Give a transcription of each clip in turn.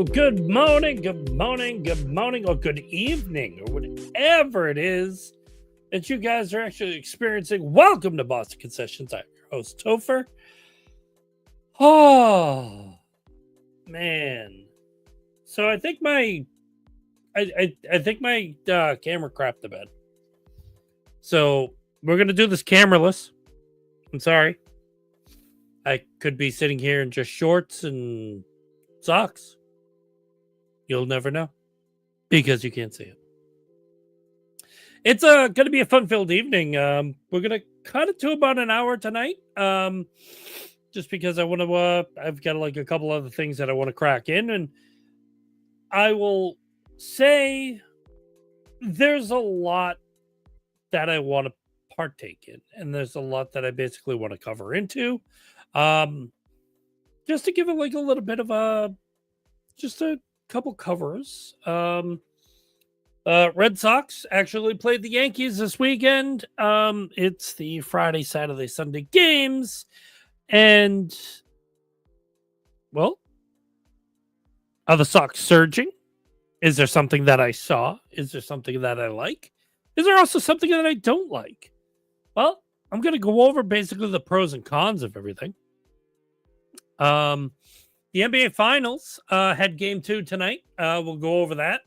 Good morning, good morning, good morning, or good evening, or whatever it is that you guys are actually experiencing. Welcome to Boston Concessions. I'm your host, Topher. Oh, man. So I think my camera crapped a bit. So we're gonna do this cameraless. I'm sorry. I could be sitting here in just shorts and socks. You'll never know because you can't see it. It's going to be a fun-filled evening. We're going to cut it to about an hour tonight. Just because I want to. I've got like a couple other things that I want to crack in, and I will say there's a lot that I want to partake in, and there's a lot that I basically want to cover into. Just to give it like a little bit of a couple covers. Red Sox actually played the Yankees this weekend. It's the Friday, Saturday, Sunday games. And, well, are the Sox surging? Is there something that I saw? Is there something that I like? Is there also something that I don't like? Well, I'm going to go over basically the pros and cons of everything. The NBA Finals had game 2 tonight. We'll go over that.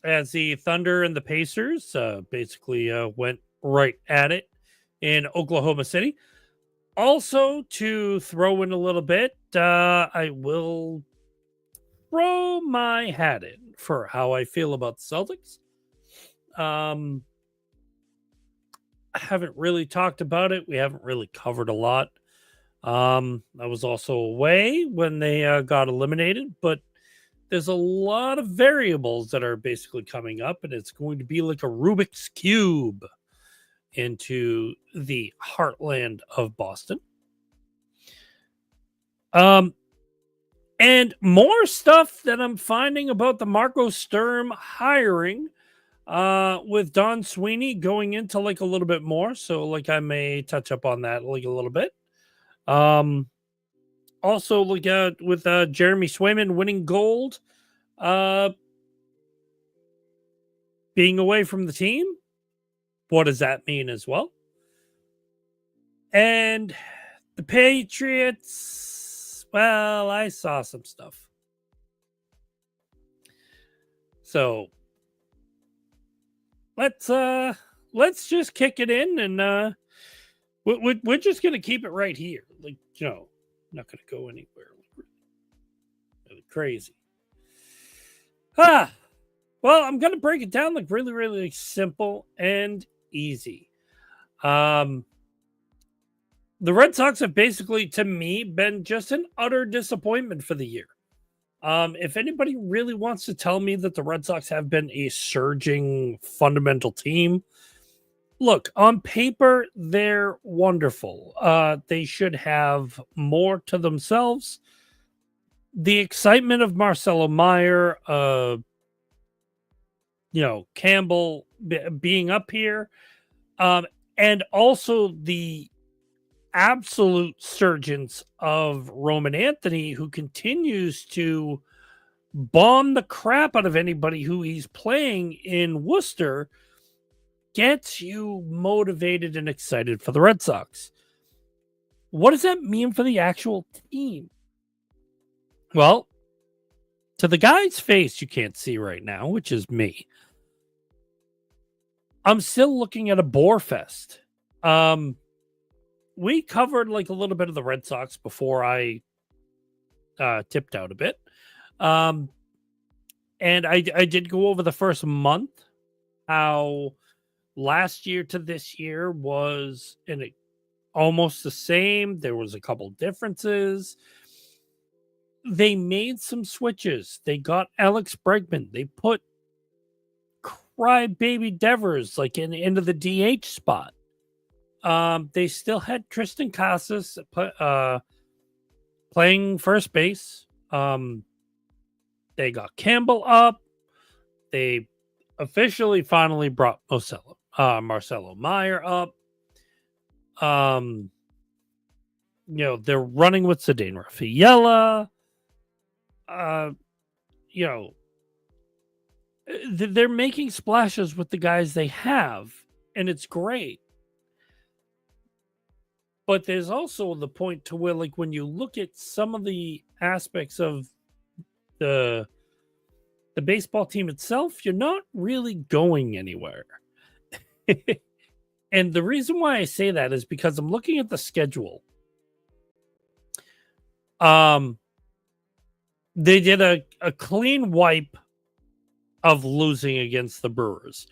As the Thunder and the Pacers basically went right at it in Oklahoma City. Also, to throw in a little bit, I will throw my hat in for how I feel about the Celtics. I haven't really talked about it. We haven't really covered a lot. I was also away when they got eliminated, but there's a lot of variables that are basically coming up, and it's going to be like a Rubik's Cube into the heartland of Boston. And more stuff that I'm finding about the Marco Sturm hiring with Don Sweeney going into like a little bit more. So like I may touch up on that like a little bit. Also, like with Jeremy Swayman winning gold, being away from the team, what does that mean as well? And the Patriots, well, I saw some stuff. So let's just kick it in, and we're just gonna keep it right here, like not going to go anywhere. Really crazy. Well, I'm going to break it down like really, really simple and easy. The Red Sox have basically, to me, been just an utter disappointment for the year. If anybody really wants to tell me that the Red Sox have been a surging fundamental team, look, on paper, they're wonderful. They should have more to themselves. The excitement of Marcelo Meyer, Campbell being up here, and also the absolute surgence of Roman Anthony, who continues to bomb the crap out of anybody who he's playing in Worcester, gets you motivated and excited for the Red Sox. What does that mean for the actual team? Well, to the guy's face you can't see right now, which is me, I'm still looking at a bore fest. We covered like a little bit of the Red Sox before I tipped out a bit. And I did go over the first month, how last year to this year was almost the same. There was a couple differences. They made some switches. They got Alex Bregman. They put Crybaby Devers like into the DH spot. They still had Tristan Casas playing first base. They got Campbell up. They officially finally brought Marcelo Meyer up. They're running with Ceddanne Rafaela. uh, you know, they're making splashes with the guys they have, and it's great. But there's also the point to where, like, when you look at some of the aspects of the the baseball team itself, you're not really going anywhere. And the reason why I say that is because I'm looking at the schedule. Um, they did a clean wipe of losing against the Brewers.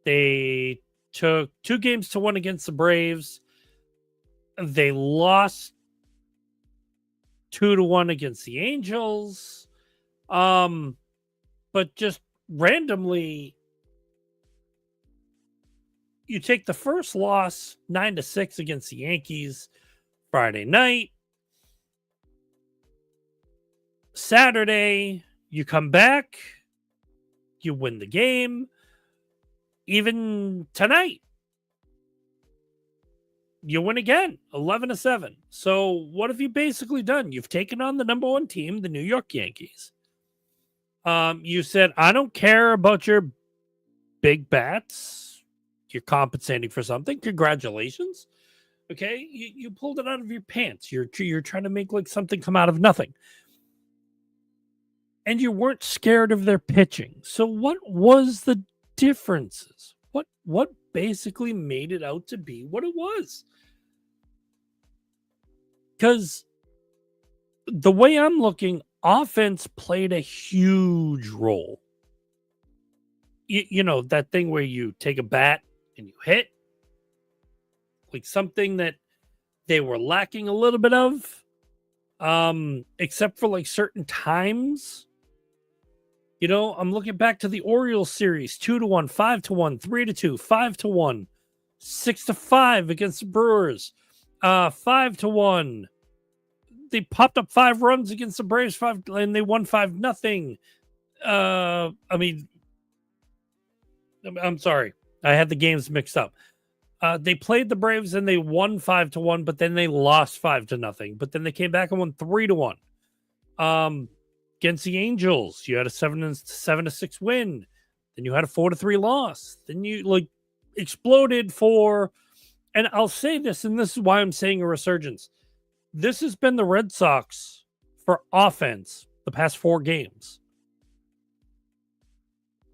They took 2-1 against the Braves. They lost 2-1 against the Angels. But just randomly, you take the first loss 9-6 against the Yankees Friday night. Saturday, you come back, you win the game. Even tonight, you win again, 11-7. So what have you basically done? You've taken on the number one team, the New York Yankees. You said, I don't care about your big bats. You're compensating for something. Congratulations. Okay, you pulled it out of your pants. You're trying to make like something come out of nothing. And you weren't scared of their pitching. So what was the differences? What basically made it out to be what it was? Because the way I'm looking, offense played a huge role. You know, that thing where you take a bat and you hit, like something that they were lacking a little bit of, except for like certain times. You know, I'm looking back to the Orioles series, 2-1, 5-1, 3-2, 5-1, 6-5 against the Brewers, 5-1. They popped up 5 runs against the Braves, 5, and they won 5-0. I mean, I'm sorry, I had the games mixed up. They played the Braves and they won 5-1, but then they lost 5-0. But then they came back and won 3-1. Against the Angels, you had a 7-6 win. Then you had a 4-3 loss. Then you like exploded for, and I'll say this, and this is why I'm saying a resurgence. This has been the Red Sox for offense the past 4 games.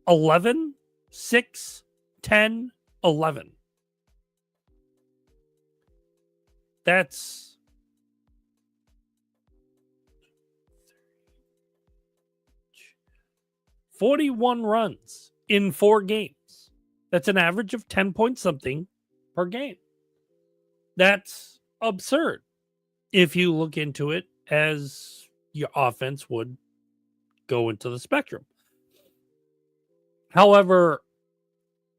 11, 6, 10, 11. That's 41 runs in 4 games. That's an average of 10 point something per game. That's absurd if you look into it as your offense would go into the spectrum. However,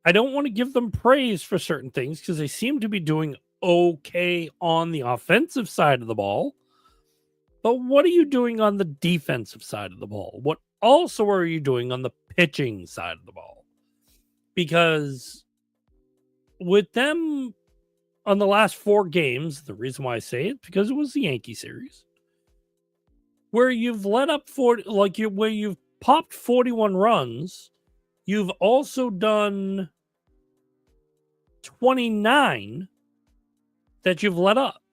I don't want to give them praise for certain things because they seem to be doing okay on the offensive side of the ball. But what are you doing on the defensive side of the ball? What also are you doing on the pitching side of the ball? Because with them on the last 4 games, the reason why I say it, because it was the Yankee series, where you've let up where you've popped 41 runs, you've also done 29 that you've let up.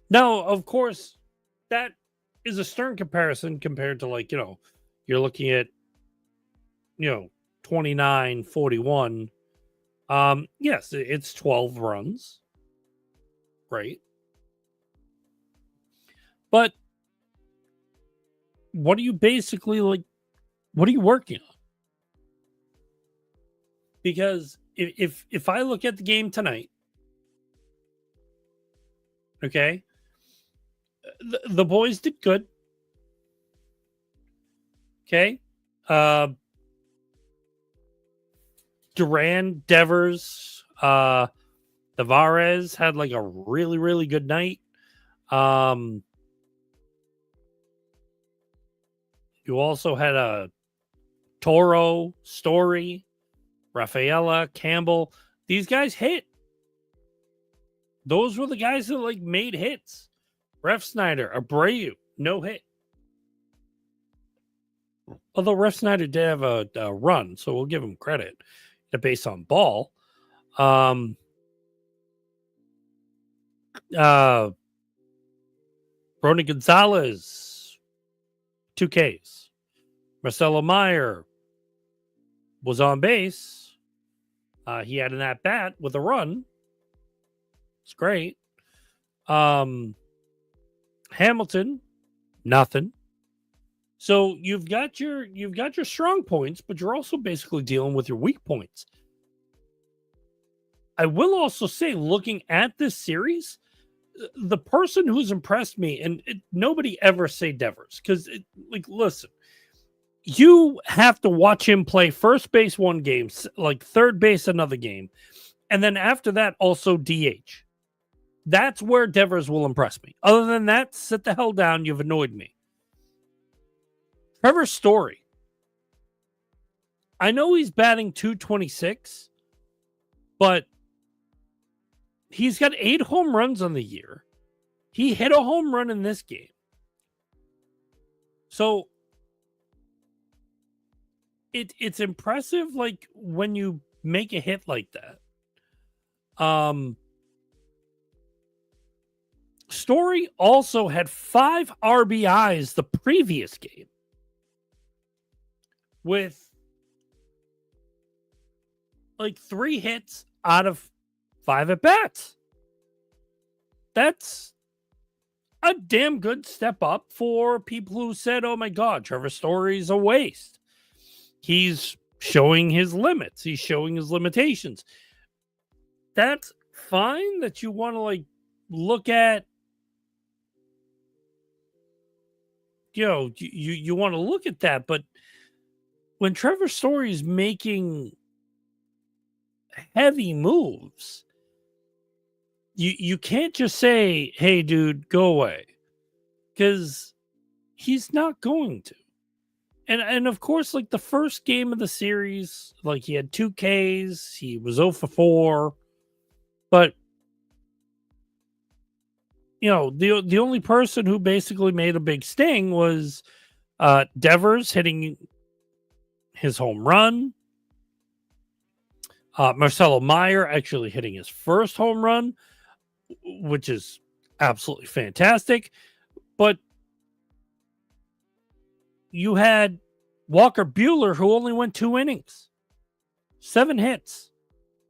Now, of course, that is a stern comparison compared to, like, you know, you're looking at, you know, 29, 41. Yes, it's 12 runs, right? But what are you basically like? What are you working on? Because if I look at the game tonight, okay, the boys did good. Okay. Duran, Devers, Tavares had like a really, really good night. You also had a Toro, Story, Rafaela, Campbell. These guys hit. Those were the guys that like made hits, Ref Snyder, Abreu, no hit. Although Ref Snyder did have a run, so we'll give him credit based on ball. Ronnie Gonzalez, 2 Ks. Marcelo Meyer was on base. He had an at-bat with a run. It's great. Hamilton, nothing. So you've got your strong points, but you're also basically dealing with your weak points. I will also say, looking at this series, the person who's impressed me, and nobody ever say Devers, because listen, you have to watch him play first base one game, like third base another game, and then after that also DH. That's where Devers will impress me. Other than that, sit the hell down. You've annoyed me. Trevor Story. I know he's batting .226, but he's got 8 home runs on the year. He hit a home run in this game. So it's impressive, like, when you make a hit like that. Story also had 5 RBIs the previous game with like 3 hits out of 5 at-bats. That's a damn good step up for people who said, oh my God, Trevor Story's a waste. He's showing his limits. He's showing his limitations. That's fine that you want to, like, look at, you want to look at that, but when Trevor Story is making heavy moves, you can't just say, hey, dude, go away, because he's not going to. And of course, like, the first game of the series, like, he had 2 Ks, he was 0 for 4, but the only person who basically made a big sting was Devers hitting his home run. Marcelo Meyer actually hitting his first home run, which is absolutely fantastic. But you had Walker Buehler, who only went 2 innings, 7 hits,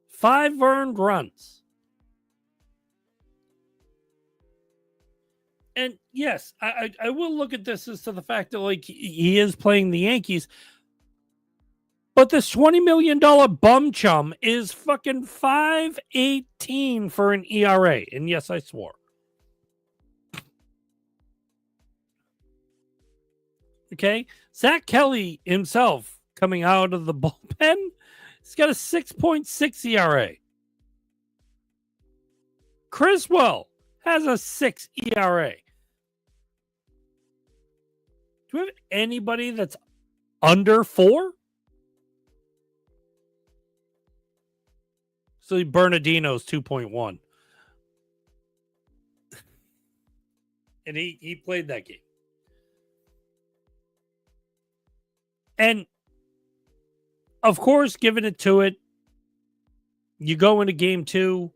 5 earned runs. And yes, I will look at this as to the fact that, like, he is playing the Yankees, but this $20 million bum chum is fucking 5.18 for an ERA. And yes, I swore. Okay. Zach Kelly himself coming out of the bullpen, he's got a 6.6 ERA. Criswell has a 6 ERA. Do we have anybody that's under 4? So Bernardino's 2.1. And he played that game. And of course, giving it to it, you go into game 2.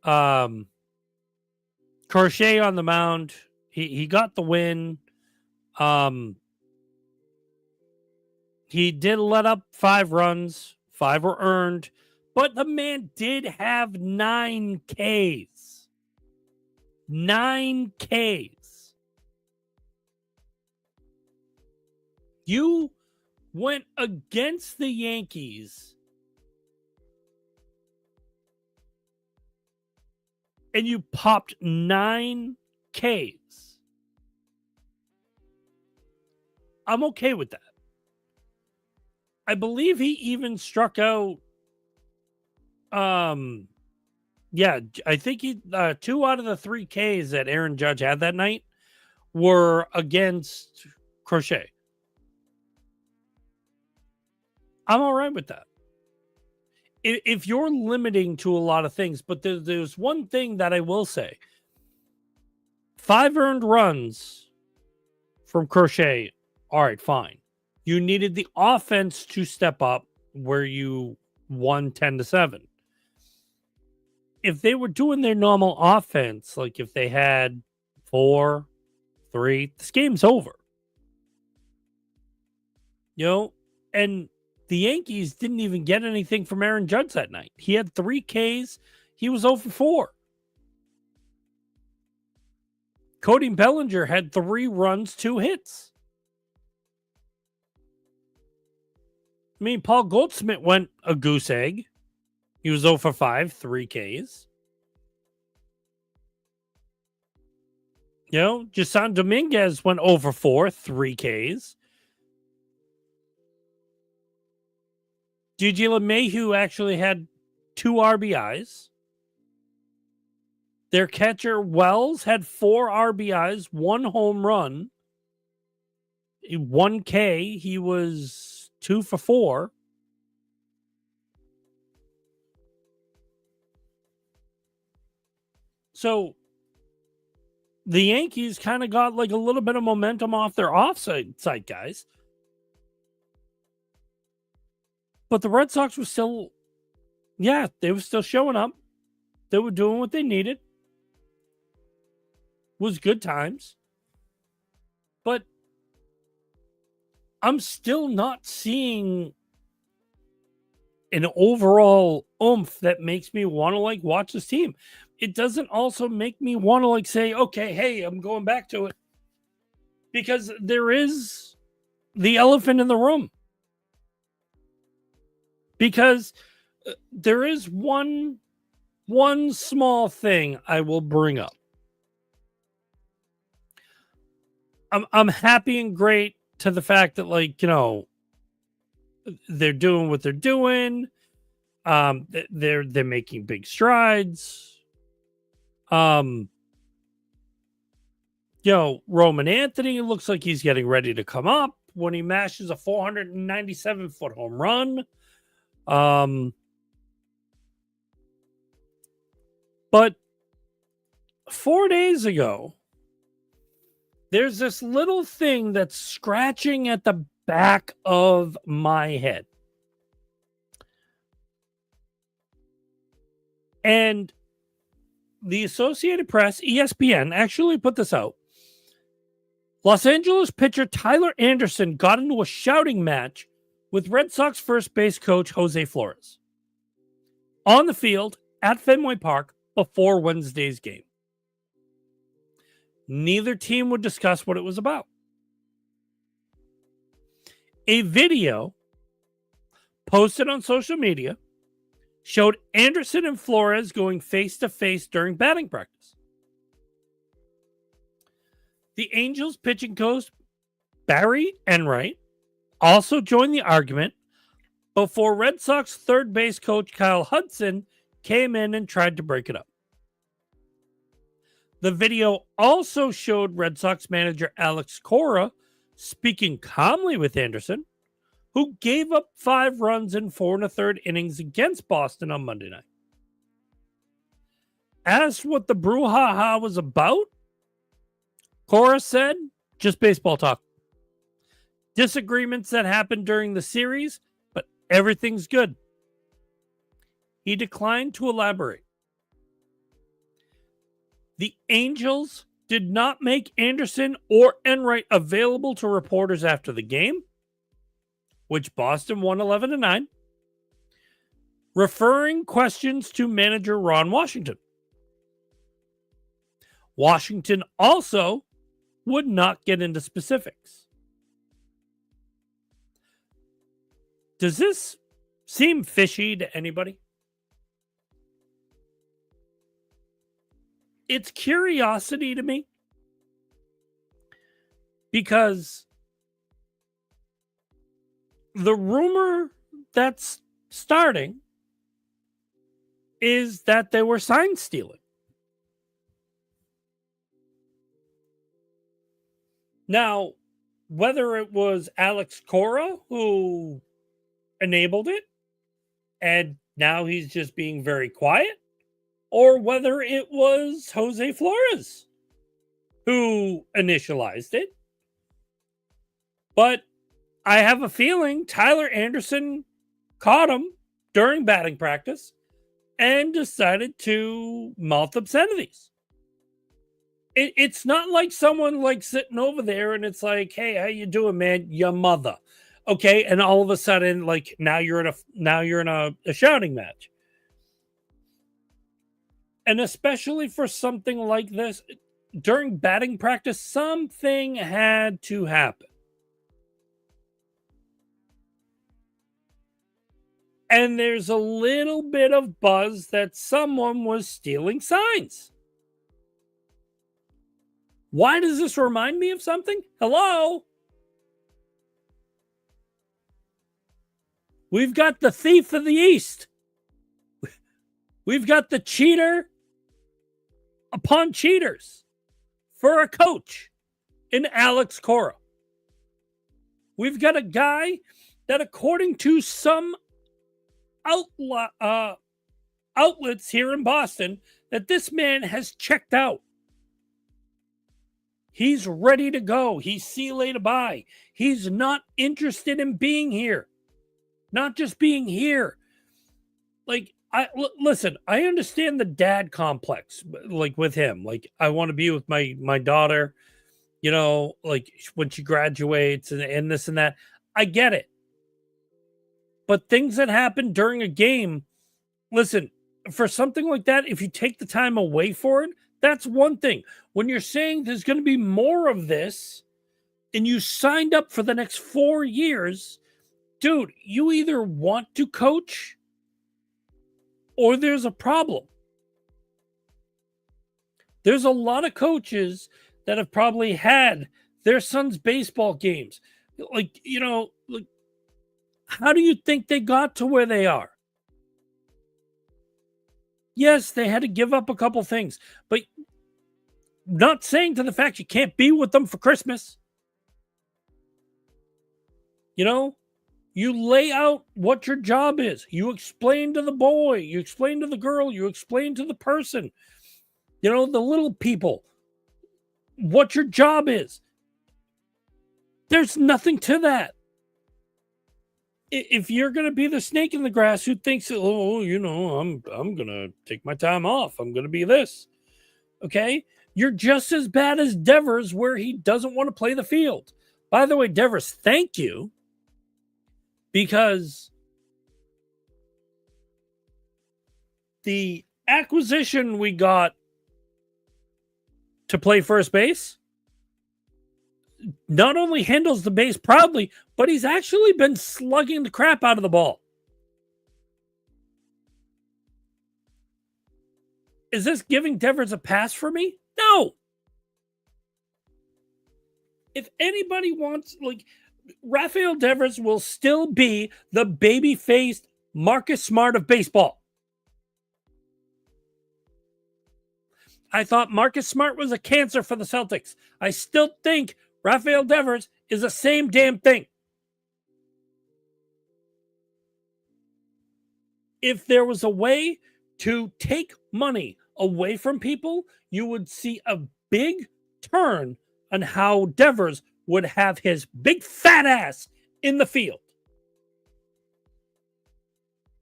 Crochet on the mound. He got the win. He did let up 5 runs. 5 were earned. But the man did have 9 Ks. 9 Ks. You went against the Yankees and you popped 9 Ks. I'm okay with that. I believe he even struck out. Yeah, I think he 2 out of the 3 Ks that Aaron Judge had that night were against Crochet. I'm all right with that. If you're limiting to a lot of things, but there's one thing that I will say. 5 earned runs from Crochet. All right, fine. You needed the offense to step up where you won 10-7. If they were doing their normal offense, like if they had 4-3, this game's over. And the Yankees didn't even get anything from Aaron Judge that night. He had 3 Ks. He was 0 for 4. Cody Bellinger had 3 runs, 2 hits. I mean, Paul Goldschmidt went a goose egg. He was 0 for 5, 3 Ks. Jason Dominguez went 0 for 4, 3 Ks. Gigi LeMahieu actually had 2 RBIs. Their catcher, Wells, had 4 RBIs, 1 home run, 1 K. He was 2 for 4. So the Yankees kind of got like a little bit of momentum off their offside guys. But the Red Sox were still, they were still showing up. They were doing what they needed. Was good times. But I'm still not seeing an overall oomph that makes me want to watch this team. It doesn't also make me want to say, okay, hey, I'm going back to it. Because there is the elephant in the room. Because there is one small thing I will bring up. I'm happy and great to the fact that they're doing what they're doing. They're making big strides. Roman Anthony looks like he's getting ready to come up when he mashes a 497-foot home run. But 4 days ago, there's this little thing that's scratching at the back of my head. And the Associated Press, ESPN, actually put this out. Los Angeles pitcher Tyler Anderson got into a shouting match with Red Sox first base coach Jose Flores on the field at Fenway Park before Wednesday's game. Neither team would discuss what it was about. A video posted on social media showed Anderson and Flores going face-to-face during batting practice. The Angels pitching coach Barry Enright also joined the argument before Red Sox third base coach Kyle Hudson came in and tried to break it up. The video also showed Red Sox manager Alex Cora speaking calmly with Anderson, who gave up 5 runs in 4 1/3 innings against Boston on Monday night. Asked what the brouhaha was about, Cora said, just baseball talk. Disagreements that happened during the series, but everything's good. He declined to elaborate. The Angels did not make Anderson or Enright available to reporters after the game, which Boston won 11-9, referring questions to manager Ron Washington. Washington also would not get into specifics. Does this seem fishy to anybody? It's curiosity to me, because the rumor that's starting is that they were sign stealing. Now, whether it was Alex Cora who enabled it and now he's just being very quiet, or whether it was Jose Flores who initialized it. But I have a feeling Tyler Anderson caught him during batting practice and decided to mouth obscenities. It's not like someone like sitting over there and it's like, hey, how you doing, man? Your mother. Okay. And all of a sudden, like now you're in a shouting match. And especially for something like this, during batting practice, something had to happen. And there's a little bit of buzz that someone was stealing signs. Why does this remind me of something? Hello? We've got the thief of the East. We've got the cheater upon cheaters for a coach in Alex Cora. We've got a guy that, according to some outlets here in Boston, that this man has checked out. He's ready to go. He's see you later, bye. He's not interested in being here. Not just being here. Like, listen, I understand the dad complex, like with him. Like, I want to be with my daughter, you know, like when she graduates and this and that. I get it. But things that happen during a game, listen, for something like that, if you take the time away for it, that's one thing. When you're saying there's going to be more of this and you signed up for the next 4 years, dude, you either want to coach or there's a problem. There's a lot of coaches that have probably had their son's baseball games. Like, you know, like, how do you think they got to where they are? Yes, they had to give up a couple things, but not saying to the fact you can't be with them for Christmas. You know, you lay out what your job is. You explain to the boy, you explain to the girl, you explain to the person, you know, the little people, what your job is. There's nothing to that. If you're going to be the snake in the grass who thinks, oh, you know, I'm going to take my time off, I'm going to be this. Okay. You're just as bad as Devers, where he doesn't want to play the field. By the way, Devers, thank you. Because the acquisition we got to play first base not only handles the base proudly, but he's actually been slugging the crap out of the ball. Is this giving Devers a pass for me? No. If anybody wants, like, Rafael Devers will still be the baby-faced Marcus Smart of baseball. I thought Marcus Smart was a cancer for the Celtics. I still think Rafael Devers is the same damn thing. If there was a way to take money away from people, you would see a big turn on how Devers would have his big fat ass in the field.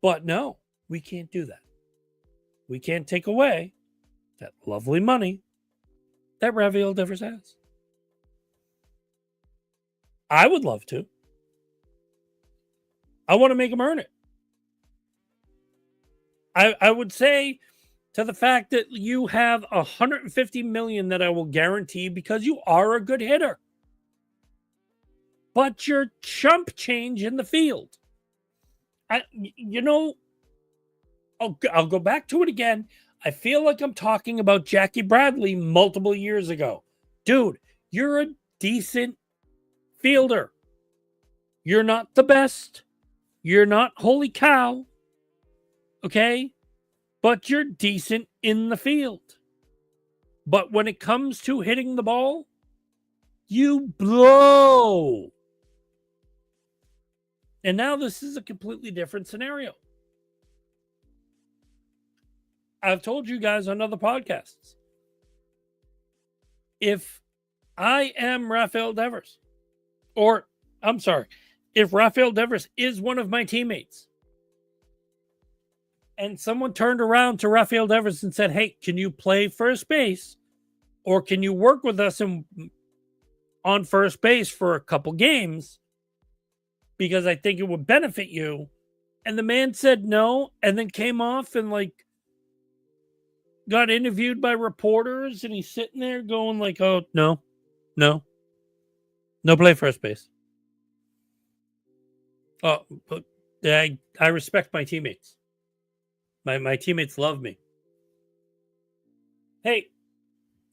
But no, we can't do that. We can't take away that lovely money that Rafael Devers has. I would love to. I want to make him earn it. I would say to the fact that you have $150 million that I will guarantee because you are a good hitter. But you're chump change in the field. I'll go back to it again. I feel like I'm talking about Jackie Bradley multiple years ago. Dude, you're a decent fielder. You're not the best. You're not holy cow. Okay? But you're decent in the field. But when it comes to hitting the ball, you blow. And now this is a completely different scenario. I've told you guys on other podcasts. if I am Rafael Devers, or I'm sorry, if Rafael Devers is one of my teammates, and someone turned around to Rafael Devers and said, hey, can you play first base? Or can you work with us on first base for a couple games? Because I think it would benefit you. And the man said no, and then came off and like got interviewed by reporters, and he's sitting there going like, oh, no play first base. Oh, but I respect my teammates. My teammates love me. Hey,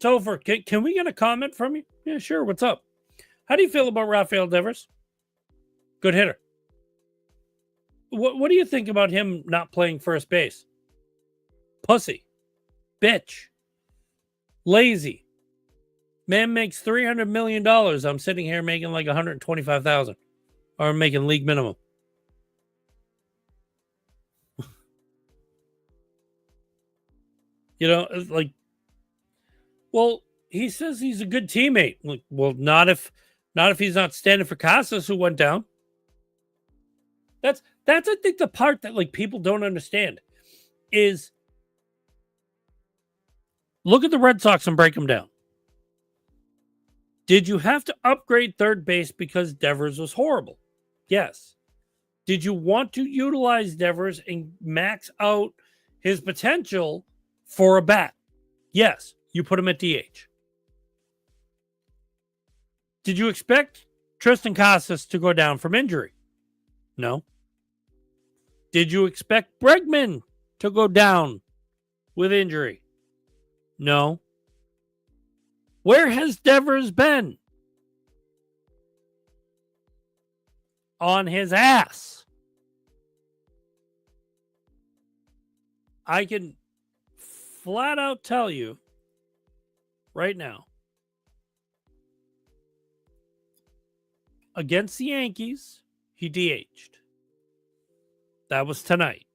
Topher, can we get a comment from you? Yeah, sure. What's up? How do you feel about Rafael Devers? Good hitter. What do you think about him not playing first base? Pussy. Bitch. Lazy. Man makes $300 million. I'm sitting here making like $125,000. Or I'm making league minimum. You know, like, well, he says he's a good teammate. Like, well, not if he's not standing for Casas, who went down. That's I think the part that like people don't understand is look at the Red Sox and break them down. Did you have to upgrade third base because Devers was horrible? Yes. Did you want to utilize Devers and max out his potential for a bat? Yes. You put him at DH. Did you expect Tristan Casas to go down from injury? No. Did you expect Bregman to go down with injury? No. Where has Devers been? On his ass. I can flat out tell you right now, against the Yankees, he DH'd. That was tonight.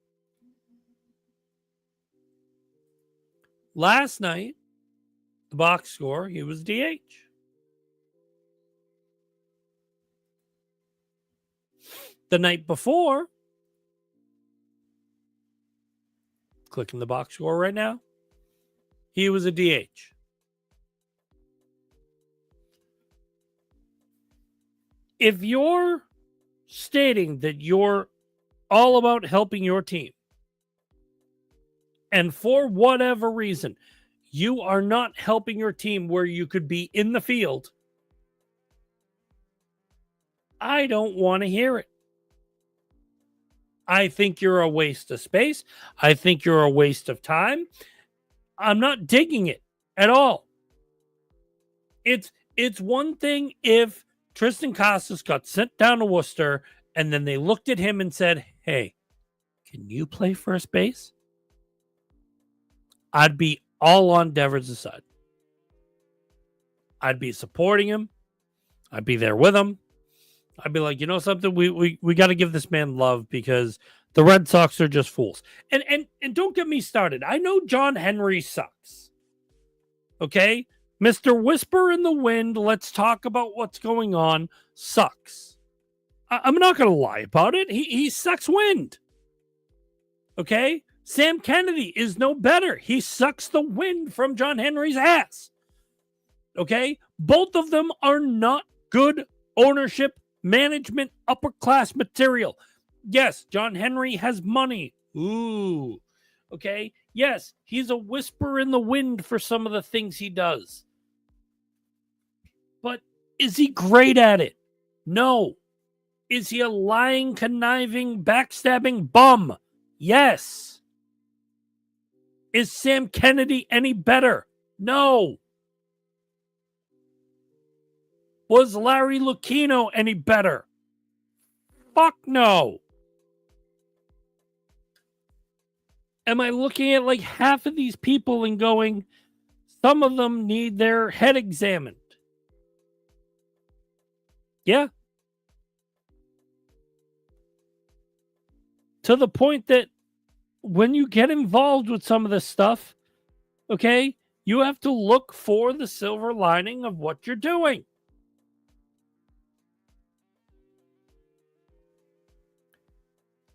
Last night, the box score, he was DH. The night before, clicking the box score right now, he was a DH. If you're stating that you're all about helping your team, and for whatever reason, you are not helping your team where you could be in the field, I don't want to hear it. I think you're a waste of space. I think you're a waste of time. I'm not digging it at all. It's one thing if Tristan Casas got sent down to Worcester and then they looked at him and said, hey, can you play first base? I'd be all on Devers' side. I'd be supporting him. I'd be there with him. I'd be like, you know something? We got to give this man love because the Red Sox are just fools. And don't get me started. I know John Henry sucks. Okay? Mr. Whisper in the Wind, let's talk about what's going on, sucks. I'm not going to lie about it. He sucks wind. Okay? Sam Kennedy is no better. He sucks the wind from John Henry's ass. Okay? Both of them are not good ownership, management, upper class material. Yes, John Henry has money. Ooh. Okay? Yes, he's a whisper in the wind for some of the things he does. But is he great at it? No. Is he a lying, conniving, backstabbing bum? Yes. Is Sam Kennedy any better? No. Was Larry Lucchino any better? Fuck no. Am I looking at like half of these people and going, some of them need their head examined? Yeah. To the point that when you get involved with some of this stuff, okay, You have to look for the silver lining of what you're doing.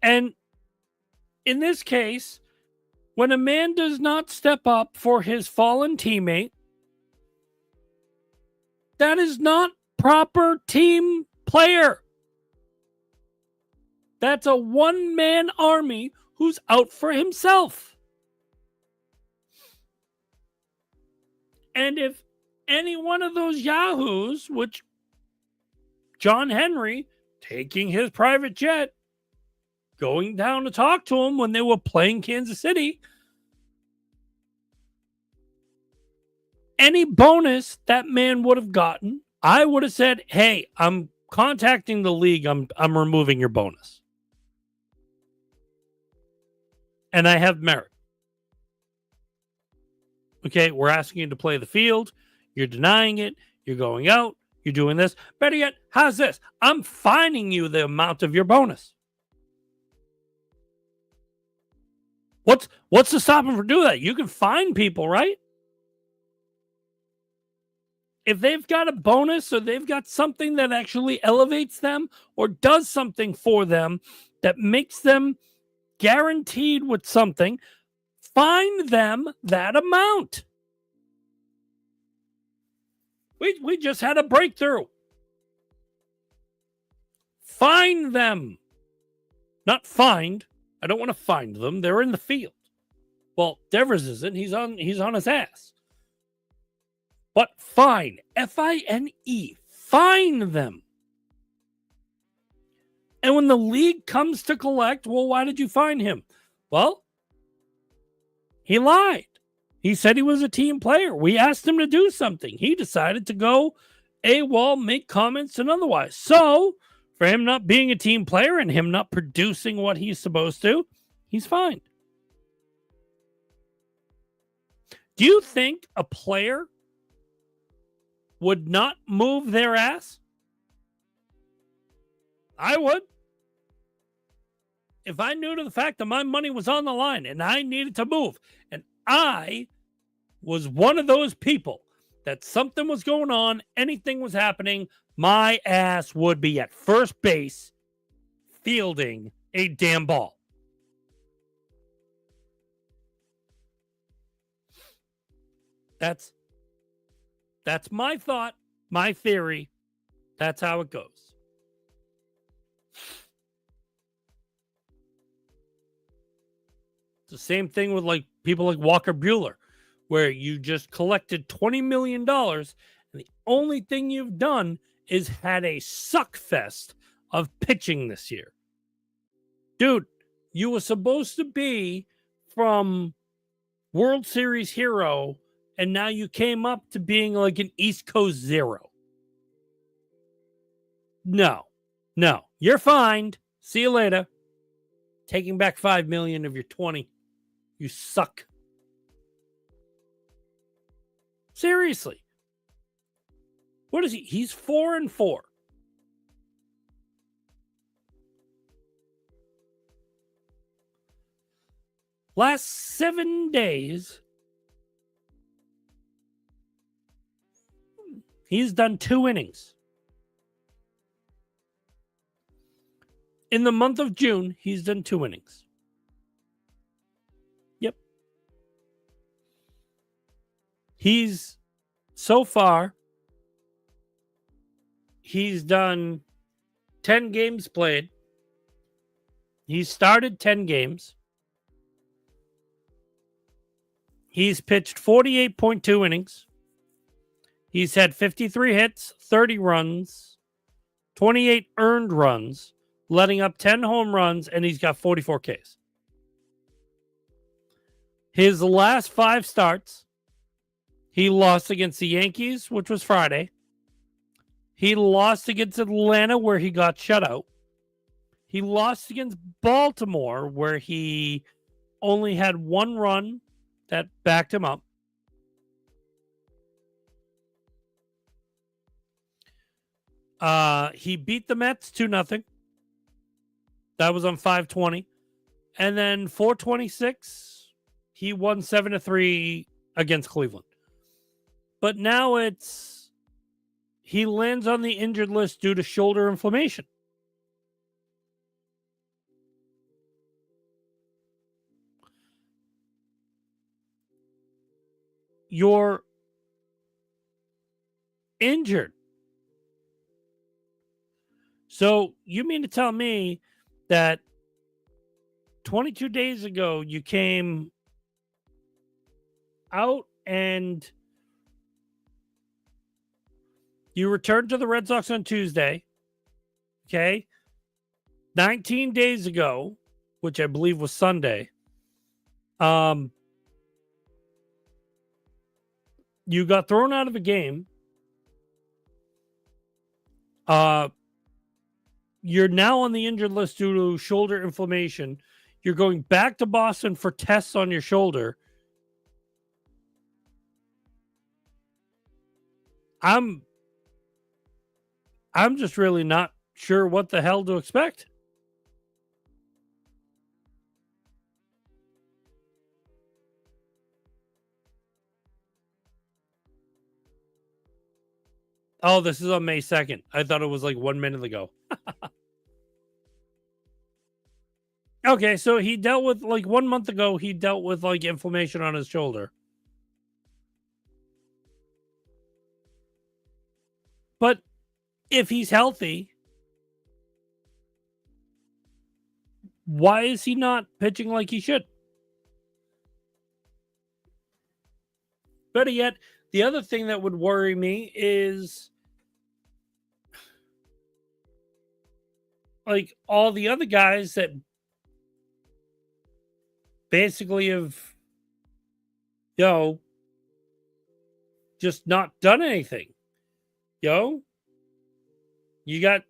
And in this case, when a man does not step up for his fallen teammate, that is not proper team player. That's a one-man army who's out for himself. And if any one of those yahoos, which John Henry taking his private jet, going down to talk to him when they were playing Kansas City, any bonus that man would have gotten, I would have said, hey, I'm contacting the league. I'm removing your bonus. And I have merit. Okay, we're asking you to play the field. You're denying it. You're going out. You're doing this. Better yet, how's this? I'm fining you the amount of your bonus. What's to stop him from doing that? You can fine people, right? If they've got a bonus or they've got something that actually elevates them or does something for them that makes them guaranteed with something, fine them that amount. We just had a breakthrough. Fine them. Not find. I don't want to find them. They're in the field. Well, Devers isn't. He's on his ass. But fine. F-I-N-E. Fine them. And when the league comes to collect, well, why did you fine him? Well, he lied. He said he was a team player. We asked him to do something. He decided to go AWOL, make comments and otherwise. So, for him not being a team player and him not producing what he's supposed to, he's fined. Do you think a player would not move their ass? I would. If I knew to the fact that my money was on the line and I needed to move, and I was one of those people that something was going on, anything was happening, my ass would be at first base fielding a damn ball. That's my thought, my theory. That's how it goes. It's the same thing with like people like Walker Buehler, where you just collected $20 million and the only thing you've done is had a suck fest of pitching this year. Dude, you were supposed to be from World Series hero, and now you came up to being like an East Coast zero. No, you're fined. See you later. Taking back $5 million of your 20. You suck. Seriously. What is he? He's 4-4. Last 7 days, he's done 2 innings. In the month of June, he's done 2 innings. Yep. He's, so far, he's done 10 games played. He's started 10 games. He's pitched 48.2 innings. He's had 53 hits, 30 runs, 28 earned runs, letting up 10 home runs, and he's got 44 Ks. His last 5 starts, he lost against the Yankees, which was Friday. He lost against Atlanta, where he got shut out. He lost against Baltimore, where he only had 1 run that backed him up. He beat the Mets 2-0. That was on 5/20. And then 4/26, he won 7-3 against Cleveland. But now he lands on the injured list due to shoulder inflammation. You're injured. So you mean to tell me that 22 days ago you came out and you returned to the Red Sox on Tuesday, okay? 19 days ago, which I believe was Sunday, you got thrown out of a game. You're now on the injured list due to shoulder inflammation. You're going back to Boston for tests on your shoulder. I'm just really not sure what the hell to expect. Oh, this is on May 2nd. I thought it was like 1 minute ago. Okay, so he dealt with, like 1 month ago, he dealt with like inflammation on his shoulder. But if he's healthy, why is he not pitching like he should? Better yet, the other thing that would worry me is like all the other guys that basically have, just not done anything. You got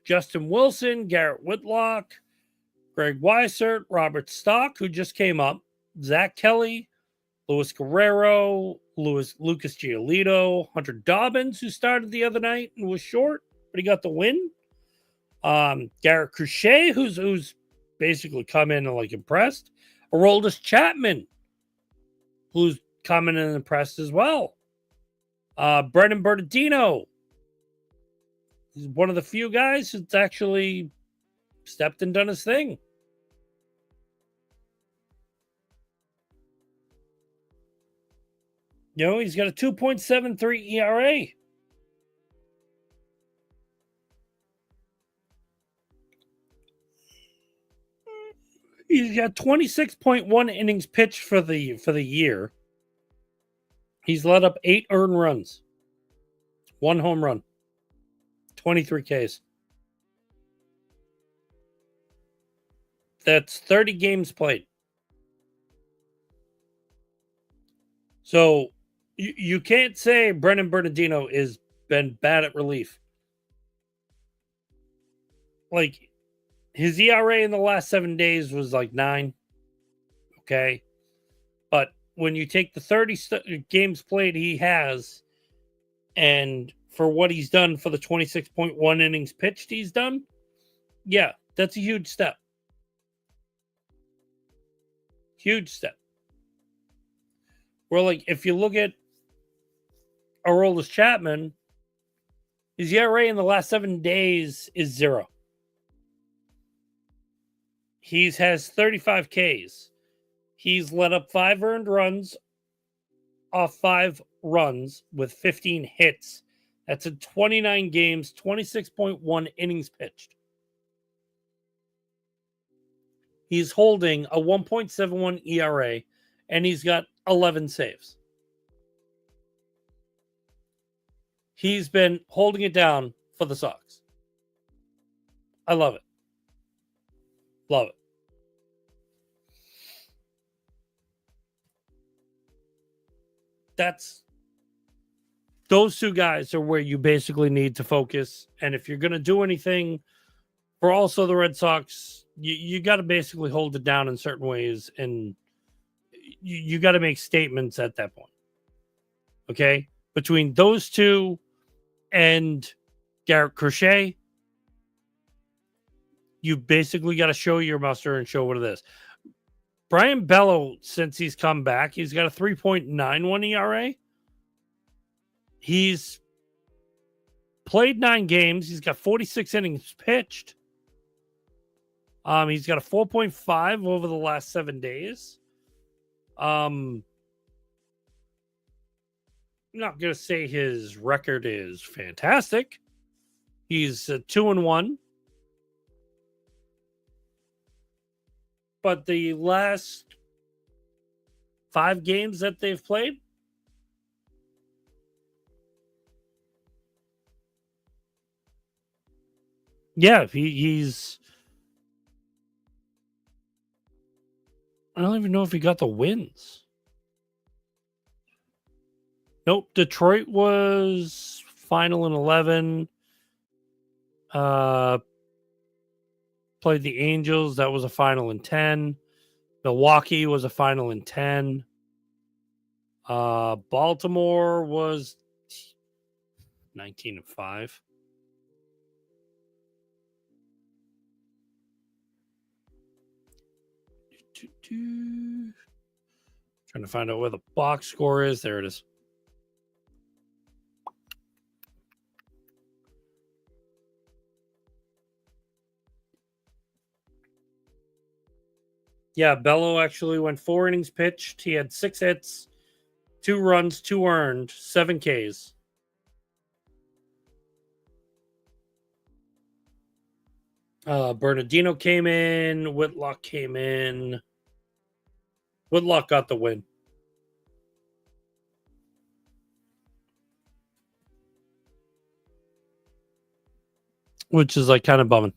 Justin Wilson, Garrett Whitlock, Greg Weissert, Robert Stock, who just came up, Zach Kelly, Luis Guerrero, Lucas Giolito, Hunter Dobbins, who started the other night and was short, but he got the win. Garrett Crochet, who's basically come in and like impressed. Aroldis Chapman, who's coming in and impressed as well. Brendan Bernardino. He's one of the few guys who's actually stepped and done his thing. He's got a 2.73 ERA. He's got 26.1 innings pitched for the year. He's let up 8 earned runs, 1 home run, 23 Ks. That's 30 games played. So you can't say Brendan Bernardino has been bad at relief. Like, his ERA in the last 7 days was like 9. Okay. But when you take the 30 games played he has, and for what he's done for the 26.1 innings pitched he's done, yeah, that's a huge step. Huge step. Where, like, if you look at Aroldis Chapman, his ERA in the last 7 days is 0. He has 35 Ks. He's let up 5 earned runs off 5 runs with 15 hits. That's in 29 games, 26.1 innings pitched. He's holding a 1.71 ERA, and he's got 11 saves. He's been holding it down for the Sox. I love it. Love it. Those two guys are where you basically need to focus. And if you're going to do anything for also the Red Sox, you got to basically hold it down in certain ways. And you got to make statements at that point. Okay? Between those two and Garrett Crochet, you basically got to show your muster and show what it is. Brian Bello, since he's come back, he's got a 3.91 ERA. He's played 9 games. He's got 46 innings pitched. He's got a 4.5 over the last 7 days. I'm not going to say his record is fantastic. He's 2-1. But the last 5 games that they've played, yeah, he's. I don't even know if he got the wins. Nope. Detroit was final in 11. Played the Angels. That was a final in 10. Milwaukee was a final in 10. Baltimore was 19-5. Trying to find out where the box score is. There it is. Yeah, Bello actually went 4 innings pitched. He had 6 hits, 2 runs, 2 earned, 7 Ks. Bernardino came in. Whitlock came in. Whitlock got the win. Which is like kind of bumming.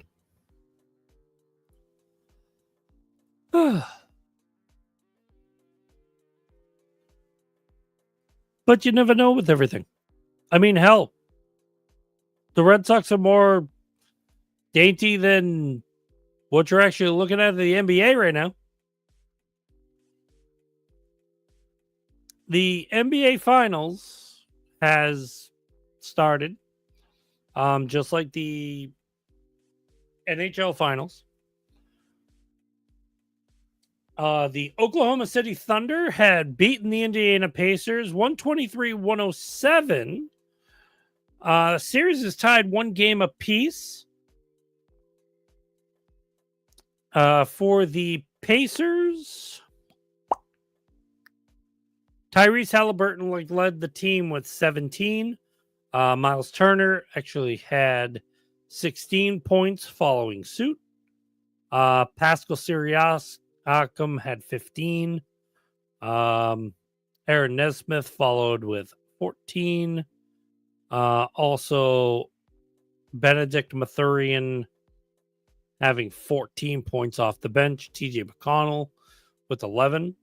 But you never know with everything. I mean, hell, the Red Sox are more dainty than what you're actually looking at in the NBA right now. The NBA Finals has started, just like the NHL Finals. The Oklahoma City Thunder had beaten the Indiana Pacers 123-107. The series is tied 1 game apiece. For the Pacers, Tyrese Halliburton led the team with 17. Miles Turner actually had 16 points following suit. Pascal Siakam had 15. Aaron Nesmith followed with 14. Also, Benedict Mathurian having 14 points off the bench. TJ McConnell with 11.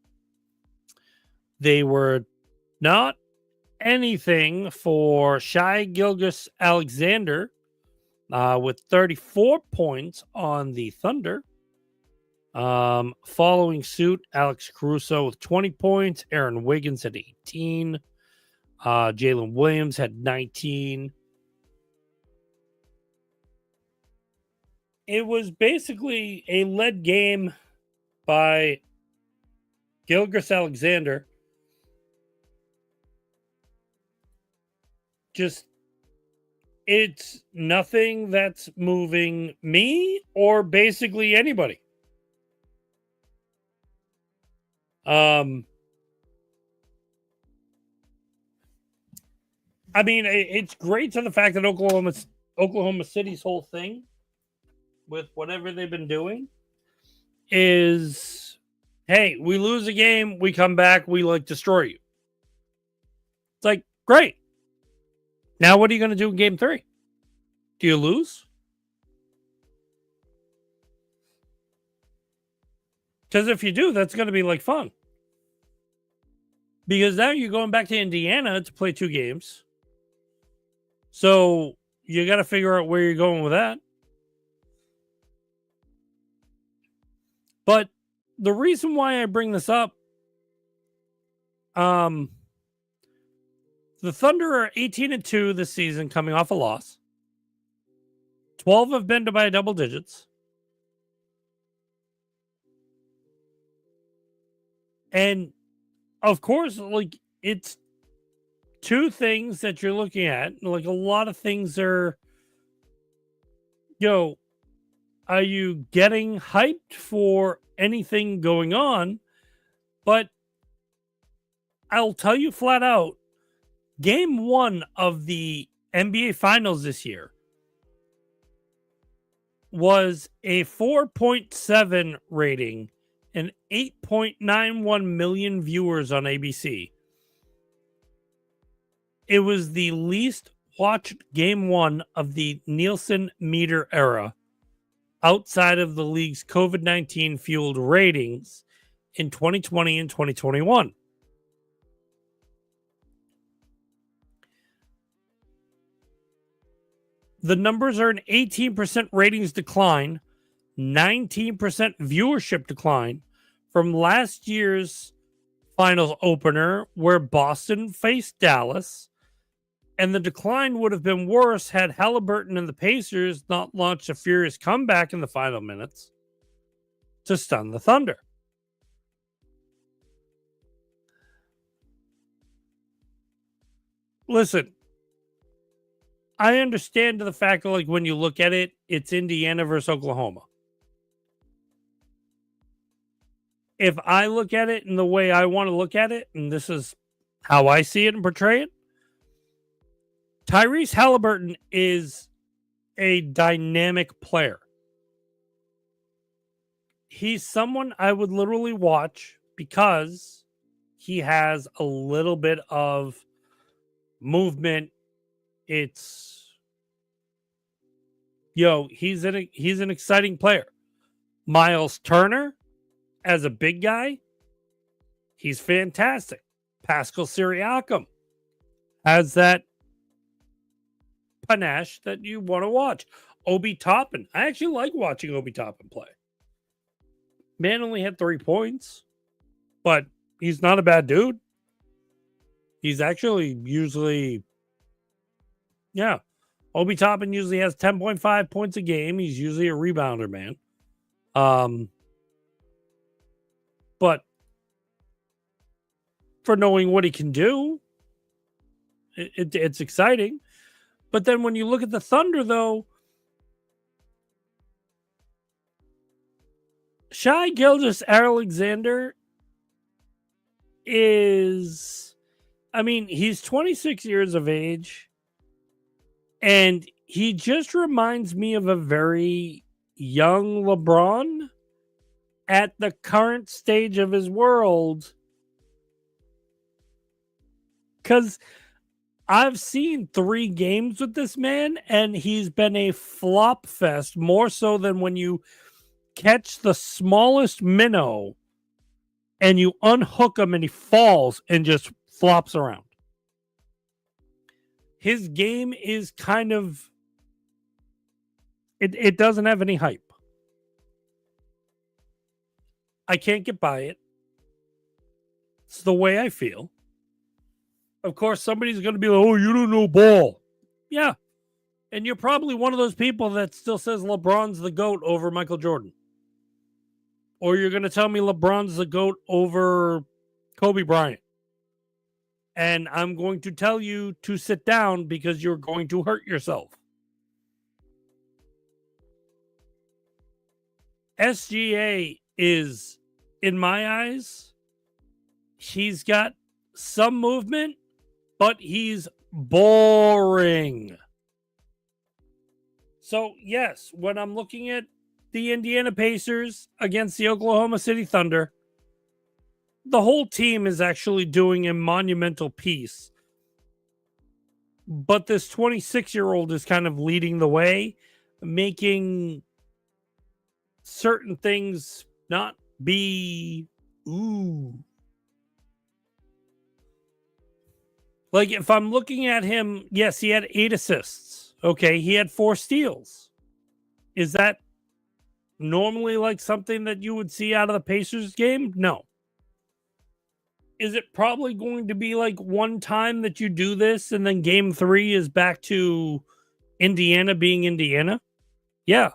They were not anything for Shai Gilgeous-Alexander with 34 points on the Thunder. Following suit, Alex Caruso with 20 points. Aaron Wiggins had 18. Jalen Williams had 19. It was basically a led game by Gilgeous-Alexander. Just, it's nothing that's moving me or basically anybody. I mean, it's great to the fact that Oklahoma City's whole thing with whatever they've been doing is, hey, we lose a game, we come back, we destroy you. It's like, great. Now what are you going to do in game 3? Do you lose? Because if you do, that's going to be fun. Because now you're going back to Indiana to play 2 games. So you got to figure out where you're going with that. But the reason why I bring this up, the Thunder are 18-2 this season, coming off a loss. 12 have been by double digits. And of course, it's two things that you're looking at. Like a lot of things are, are you getting hyped for anything going on? But I'll tell you flat out, game one of the NBA Finals this year was a 4.7 rating and 8.91 million viewers on ABC. It was the least watched game one of the Nielsen meter era outside of the league's COVID-19 fueled ratings in 2020 and 2021. The numbers are an 18% ratings decline, 19% viewership decline from last year's finals opener where Boston faced Dallas. And the decline would have been worse had Halliburton and the Pacers not launched a furious comeback in the final minutes to stun the Thunder. Listen, I understand the fact that, like, when you look at it, it's Indiana versus Oklahoma. If I look at it in the way I want to look at it, and this is how I see it and portray it, Tyrese Halliburton is a dynamic player. He's someone I would literally watch because he has a little bit of movement. It's, he's an exciting player. Miles Turner, as a big guy, he's fantastic. Pascal Siakam has that panache that you want to watch. Obi Toppin. I actually like watching Obi Toppin play. Man only had 3 points, but he's not a bad dude. He's actually usually, Obi Toppin usually has 10.5 points a game. He's usually a rebounder, man. But for knowing what he can do, it's exciting. But then when you look at the Thunder, though, Shai Gilgeous-Alexander is, he's 26 years of age, and he just reminds me of a very young LeBron at the current stage of his world. Because I've seen 3 games with this man, and he's been a flop fest, more so than when you catch the smallest minnow and you unhook him and he falls and just flops around. His game is kind of, it doesn't have any hype. I can't get by it. It's the way I feel. Of course, somebody's going to be like, oh, you don't know ball. Yeah. And you're probably one of those people that still says LeBron's the GOAT over Michael Jordan. Or you're going to tell me LeBron's the GOAT over Kobe Bryant. And I'm going to tell you to sit down because you're going to hurt yourself. SGA is, in my eyes, he's got some movement, but he's boring. So, yes, when I'm looking at the Indiana Pacers against the Oklahoma City Thunder, the whole team is actually doing a monumental piece. But this 26-year-old is kind of leading the way, making certain things not be, ooh. Like, if I'm looking at him, yes, he had 8 assists. Okay, he had 4 steals. Is that normally like something that you would see out of the Pacers game? No. Is it probably going to be like one time that you do this and then game 3 is back to Indiana being Indiana? Yeah.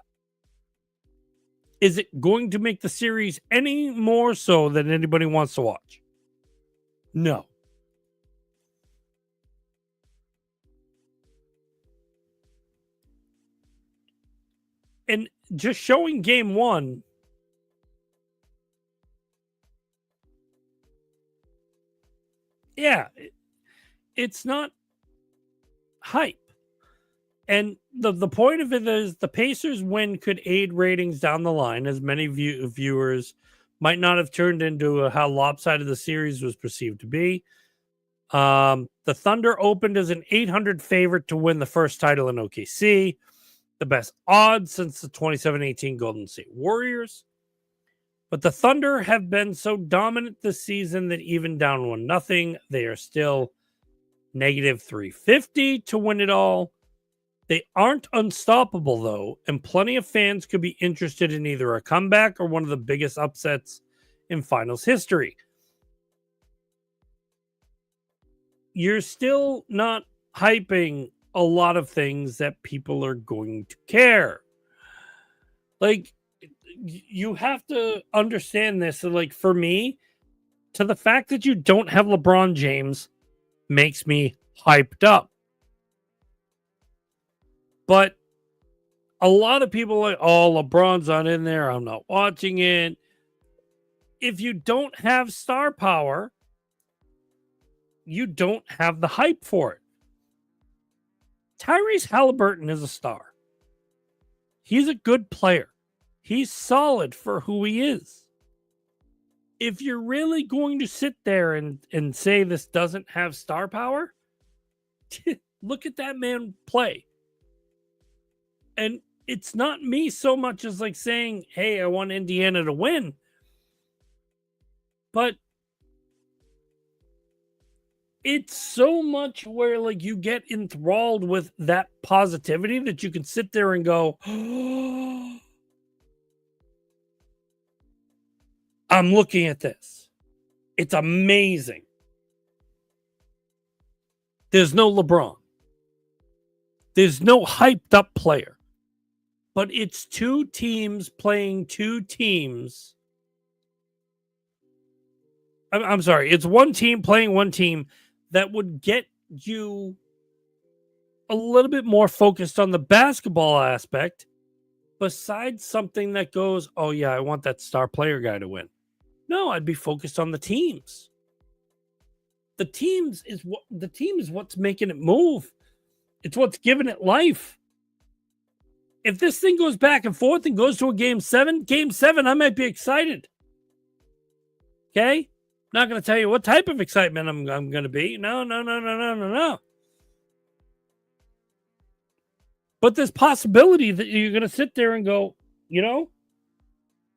Is it going to make the series any more so that anybody wants to watch? No. And just showing game one, yeah, it's not hype. And the point of it is the Pacers win could aid ratings down the line, as many viewers might not have turned into how lopsided the series was perceived to be. The Thunder opened as an 800 favorite to win the first title in OKC, the best odds since the 27-18 Golden State Warriors. But the Thunder have been so dominant this season that even down 1-0, they are still negative 350 to win it all. They aren't unstoppable, though, and plenty of fans could be interested in either a comeback or one of the biggest upsets in finals history. You're still not hyping a lot of things that people are going to care. Like, you have to understand this. Like, for me, to the fact that you don't have LeBron James makes me hyped up. But a lot of people are like, oh, LeBron's not in there, I'm not watching it. If you don't have star power, you don't have the hype for it. Tyrese Halliburton is a star. He's a good player. He's solid for who he is. If you're really going to sit there and say this doesn't have star power, look at that man play. And it's not me so much as like saying, hey, I want Indiana to win. But it's so much where like you get enthralled with that positivity that you can sit there and go, oh, I'm looking at this. It's amazing. There's no LeBron. There's no hyped up player. But it's two teams playing two teams. I'm sorry. It's one team playing one team that would get you a little bit more focused on the basketball aspect besides something that goes, oh, yeah, I want that star player guy to win. No, I'd be focused on the teams. The team is what's making it move. It's what's giving it life. If this thing goes back and forth and goes to a game seven, I might be excited. Okay? Not going to tell you what type of excitement I'm going to be. No. But there's possibility that you're going to sit there and go, you know,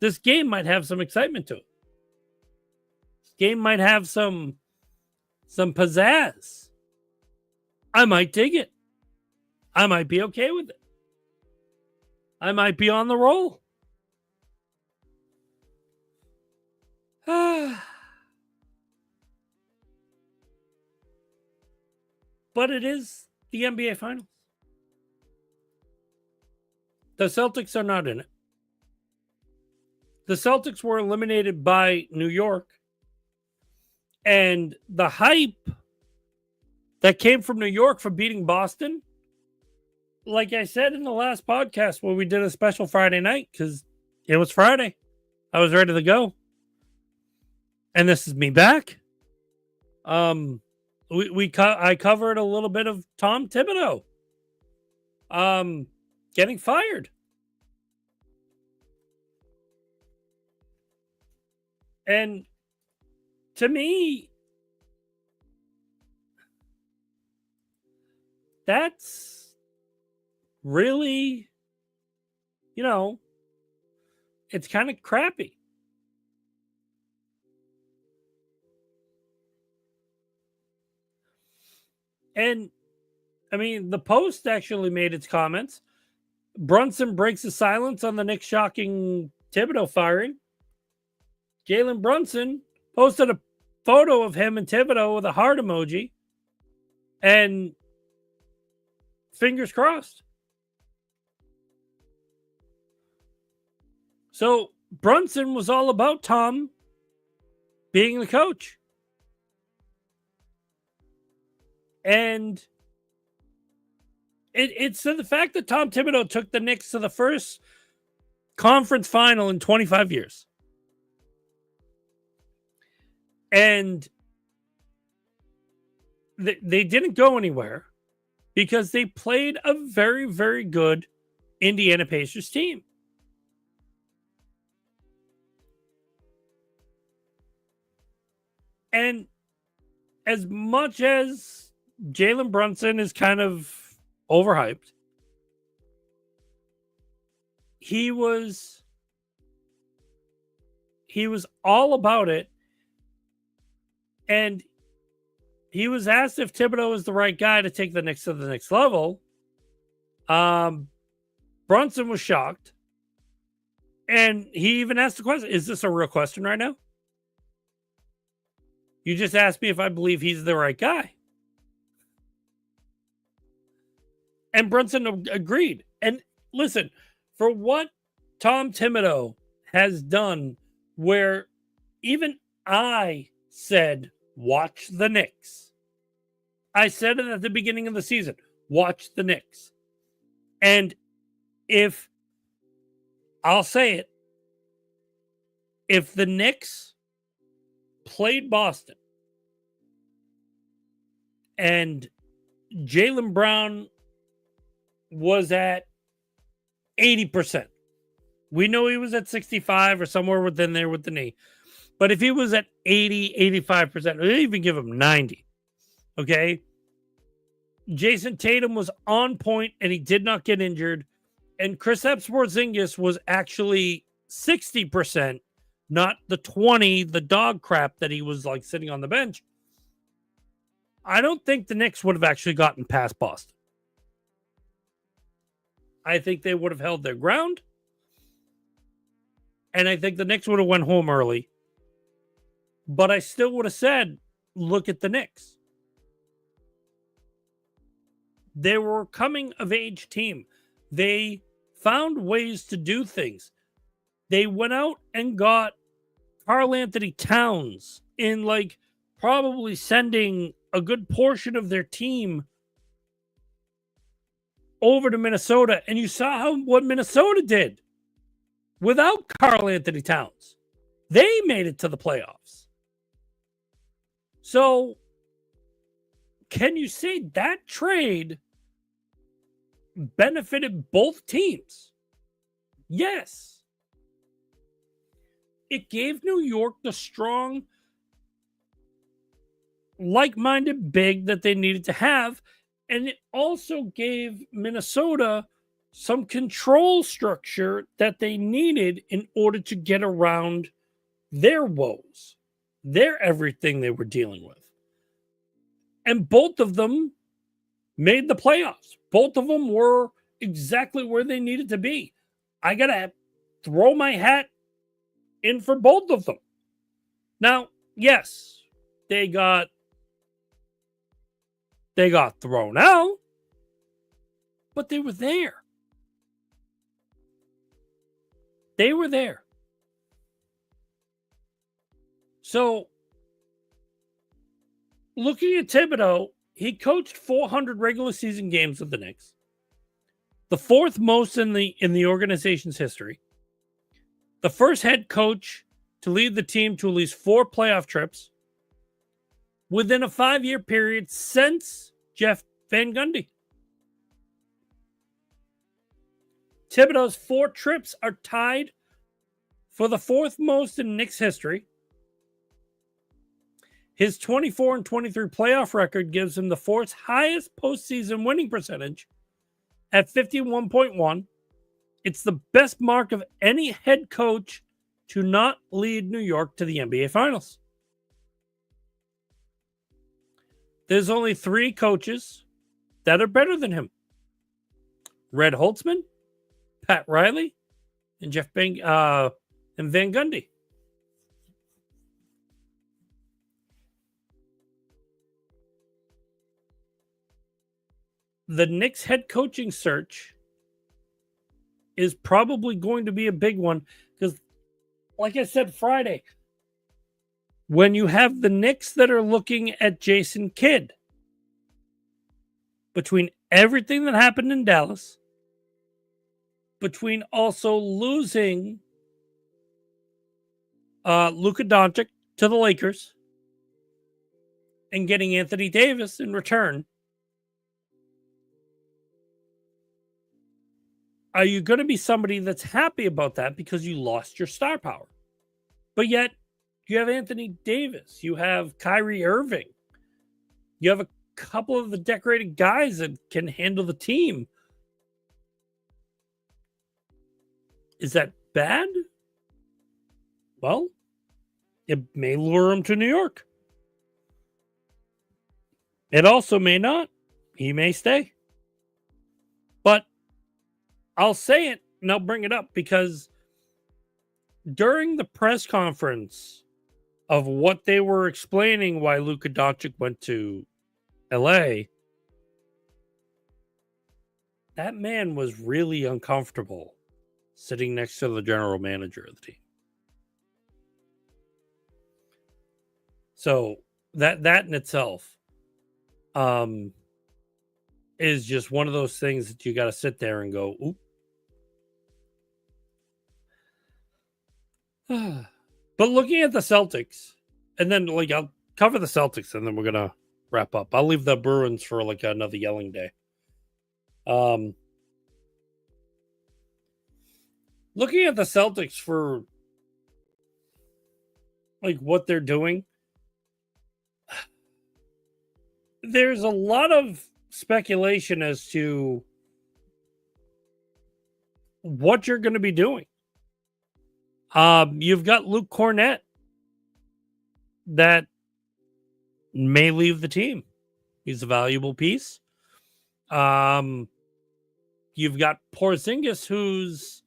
this game might have some excitement to it. This game might have some pizzazz. I might dig it. I might be okay with it. I might be on the roll. But it is the NBA Finals. The Celtics are not in it. The Celtics were eliminated by New York. And the hype that came from New York for beating Boston, like I said in the last podcast where we did a special Friday night, because it was Friday. I was ready to go. And this is me back. I covered a little bit of Tom Thibodeau getting fired. And to me, that's really, it's kind of crappy. And I mean, the Post actually made its comments. Brunson breaks the silence on the Knicks' shocking Thibodeau firing. Jalen Brunson posted a photo of him and Thibodeau with a heart emoji. And fingers crossed. So Brunson was all about Tom being the coach. And it's the fact that Tom Thibodeau took the Knicks to the first conference final in 25 years. And they didn't go anywhere because they played a very, very good Indiana Pacers team. And as much as Jalen Brunson is kind of overhyped, he was all about it. And he was asked if Thibodeau is the right guy to take the Knicks to the next level. Brunson was shocked. And he even asked the question, is this a real question right now? You just asked me if I believe he's the right guy. And Brunson agreed. And listen, for what Tom Thibodeau has done, where even I said, watch the Knicks. I said it at the beginning of the season, watch the Knicks. And if, I'll say it, if the Knicks played Boston and Jaylen Brown was at 80%. We know he was at 65 or somewhere within there with the knee. But if he was at 80, 85%, we'll even give him 90. Okay? Jason Tatum was on point and he did not get injured. And Kristaps Porzingis was actually 60%, not the 20, the dog crap that he was like sitting on the bench. I don't think the Knicks would have actually gotten past Boston. I think they would have held their ground. And I think the Knicks would have went home early. But I still would have said, look at the Knicks. They were a coming-of-age team. They found ways to do things. They went out and got Karl-Anthony Towns in, like, probably sending a good portion of their team over to Minnesota. And you saw what Minnesota did without Karl-Anthony Towns. They made it to the playoffs. So, can you say that trade benefited both teams? Yes. It gave New York the strong, like-minded big that they needed to have, and it also gave Minnesota some control structure that they needed in order to get around their woes, their everything they were dealing with. And both of them made the playoffs. Both of them were exactly where they needed to be. I got to throw my hat in for both of them. Now, yes, they got thrown out, but they were there. They were there. So, looking at Thibodeau, he coached 400 regular season games with the Knicks, the fourth most in the organization's history, the first head coach to lead the team to at least 4 playoff trips within a 5-year period since Jeff Van Gundy. Thibodeau's 4 trips are tied for the fourth most in Knicks history. His 24-23 playoff record gives him the fourth highest postseason winning percentage at 51.1. It's the best mark of any head coach to not lead New York to the NBA Finals. There's only 3 coaches that are better than him: Red Holtzman, Pat Riley, and and Van Gundy. The Knicks head coaching search is probably going to be a big one because, like I said Friday, when you have the Knicks that are looking at Jason Kidd, between everything that happened in Dallas, between also losing Luka Doncic to the Lakers and getting Anthony Davis in return. Are you going to be somebody that's happy about that because you lost your star power? But yet, you have Anthony Davis, you have Kyrie Irving, you have a couple of the decorated guys that can handle the team. Is that bad? Well, it may lure him to New York. It also may not. He may stay. But I'll say it and I'll bring it up because during the press conference of what they were explaining why Luka Doncic went to LA, that man was really uncomfortable sitting next to the general manager of the team. So that in itself is just one of those things that you got to sit there and go, oop. But looking at the Celtics, and then I'll cover the Celtics and then we're gonna wrap up. I'll leave the Bruins for another yelling day. Looking at the Celtics for what they're doing, there's a lot of speculation as to what you're going to be doing. You've got Luke Cornett that may leave the team. He's a valuable piece. You've got Porzingis, who's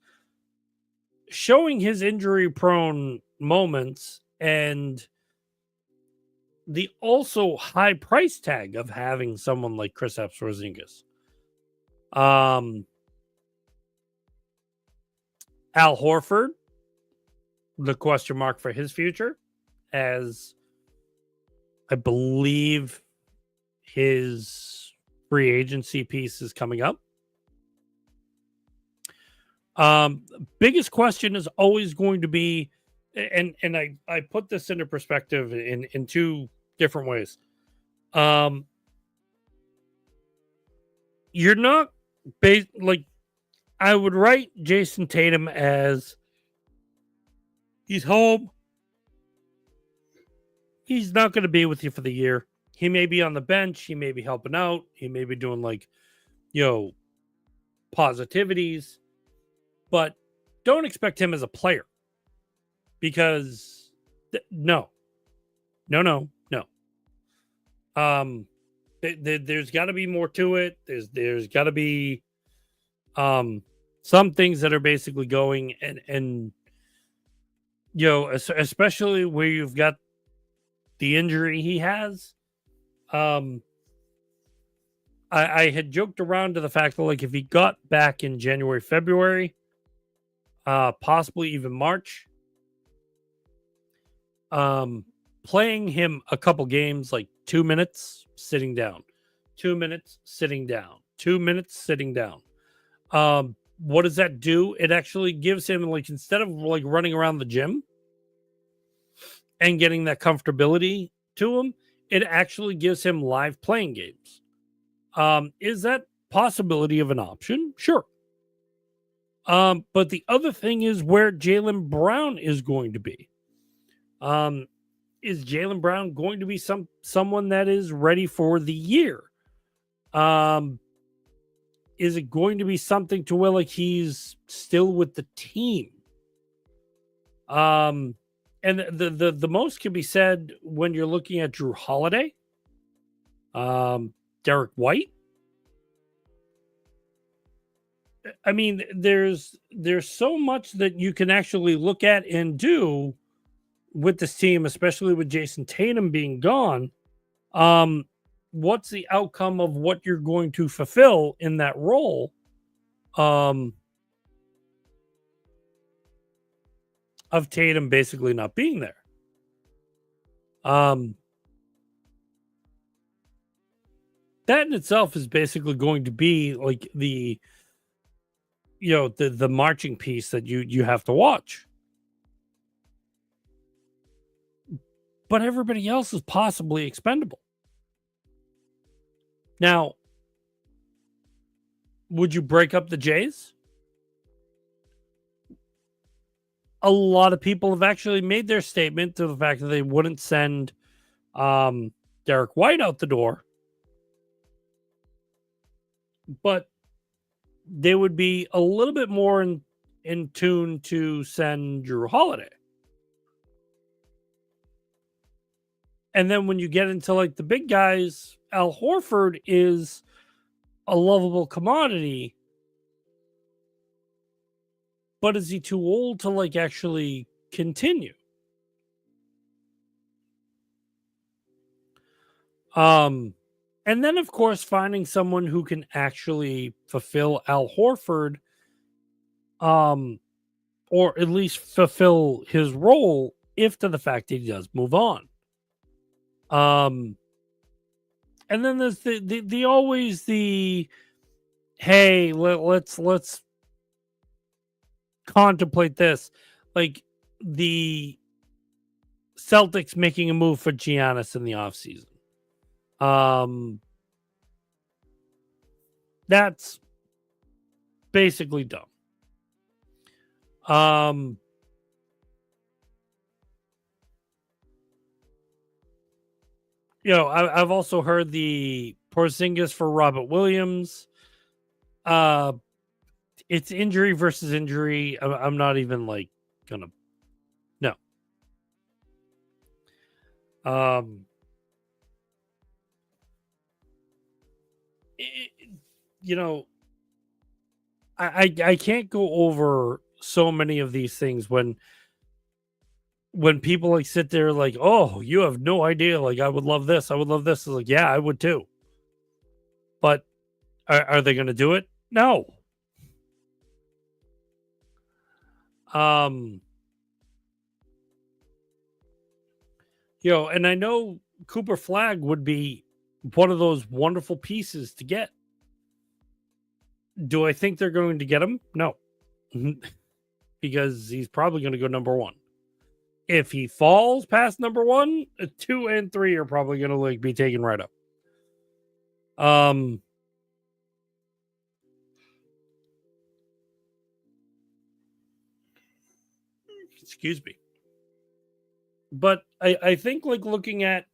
showing his injury-prone moments and the also high price tag of having someone like Kristaps Porzingis. Al Horford, the question mark for his future, as I believe his free agency piece is coming up. Biggest question is always going to be, and I put this into perspective in two different ways. You're not I would write Jason Tatum as he's home. He's not going to be with you for the year. He may be on the bench. He may be helping out. He may be doing positivities, but don't expect him as a player because no. There's got to be more to it. There's got to be some things that are basically going and especially where you've got the injury he has. I had joked around to the fact that if he got back in January, February, possibly even March, playing him a couple games, 2 minutes sitting down, 2 minutes sitting down, 2 minutes sitting down. What does that do? It actually gives him instead of running around the gym and getting that comfortability to him, it actually gives him live playing games. Is that possibility of an option? Sure. But the other thing is where Jaylen Brown is going to be. Is Jaylen Brown going to be someone that is ready for the year? Is it going to be something to where he's still with the team? And the most can be said when you're looking at Drew Holiday, Derek White. I mean, there's so much that you can actually look at and do with this team, especially with Jason Tatum being gone. What's the outcome of what you're going to fulfill in that role? Of Tatum basically not being there. That in itself is basically going to be the marching piece that you have to watch. But everybody else is possibly expendable. Now, would you break up the Jays? A lot of people have actually made their statement to the fact that they wouldn't send Derek White out the door, but they would be a little bit more in tune to send Drew Holiday. And then when you get into like the big guys, Al Horford is a lovable commodity, but is he too old to like actually continue? And then of course finding someone who can actually fulfill Al Horford, or at least fulfill his role if to the fact that he does move on. And then there's the always the hey, let's contemplate this, like the Celtics making a move for Giannis in the offseason. That's basically dumb. I've also heard the Porzingis for Robert Williams. It's injury versus injury. I'm not even like gonna. No. I can't go over so many of these things when people like sit there like, oh, you have no idea. Like, I would love this. I would love this. It's like, yeah, I would too. But are they going to do it? No. And I know Cooper Flag would be one of those wonderful pieces to get. Do I think they're going to get him? No. Because he's probably going to go number one. If he falls past number 1, 2 and 3 are probably going to like be taken right up. Excuse me. But I think like looking at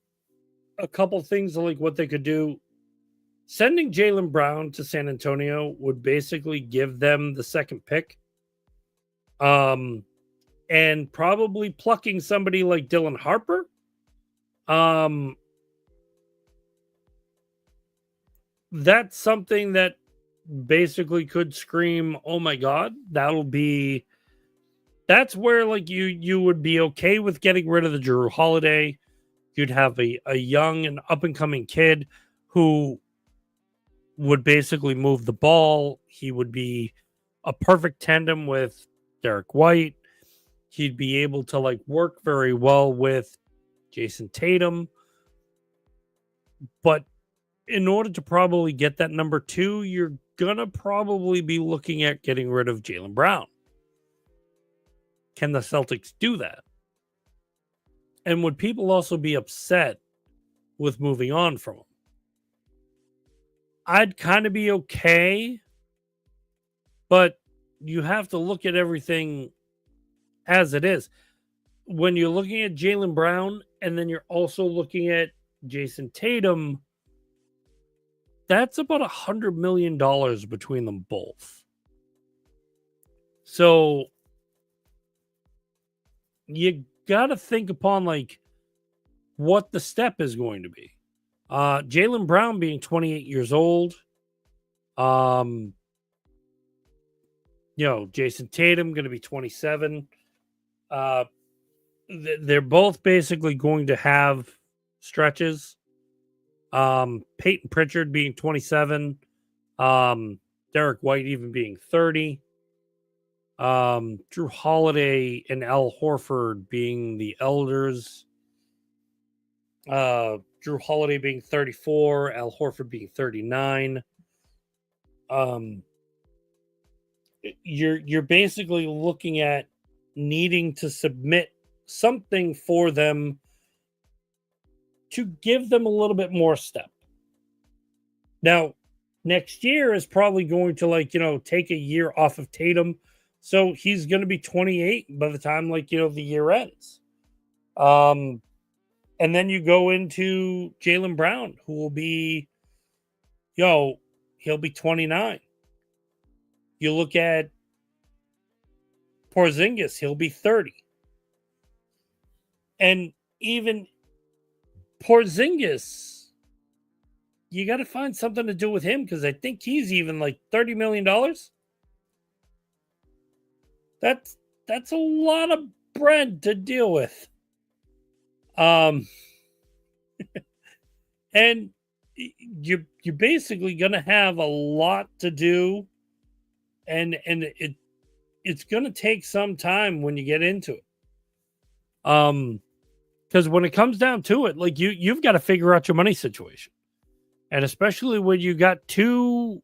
a couple things like what they could do, sending Jaylen Brown to San Antonio would basically give them the second pick. And probably plucking somebody like Dylan Harper. That's something that basically could scream, oh my God, that's where like you would be okay with getting rid of the Drew Holiday. You'd have a young and up and coming kid who would basically move the ball. He would be a perfect tandem with Derek White. He'd be able to like work very well with Jason Tatum. But in order to probably get that number 2, you're gonna probably be looking at getting rid of Jaylen Brown. Can the Celtics do that? And would people also be upset with moving on from him? I'd kind of be okay, but you have to look at everything as it is. When you're looking at Jaylen Brown and then you're also looking at Jason Tatum, that's about $100 million between them both. So you got to think upon like what the step is going to be. Jaylen Brown being 28 years old. Jason Tatum going to be 27. They're both basically going to have stretches. Peyton Pritchard being 27. Derek White even being 30. Drew Holiday and Al Horford being the elders. Drew Holiday being 34, Al Horford being 39. you're basically looking at needing to submit something for them to give them a little bit more step. Now, next year is probably going to take a year off of Tatum. So he's going to be 28 by the time the year ends. And then you go into Jaylen Brown, who will be, he'll be 29. You look at Porzingis, he'll be 30. And even Porzingis, you got to find something to do with him because I think he's even like $30 million. That's a lot of bread to deal with. And you're basically going to have a lot to do, and it's going to take some time when you get into it. Because when it comes down to it, like you've got to figure out your money situation, and especially when you got two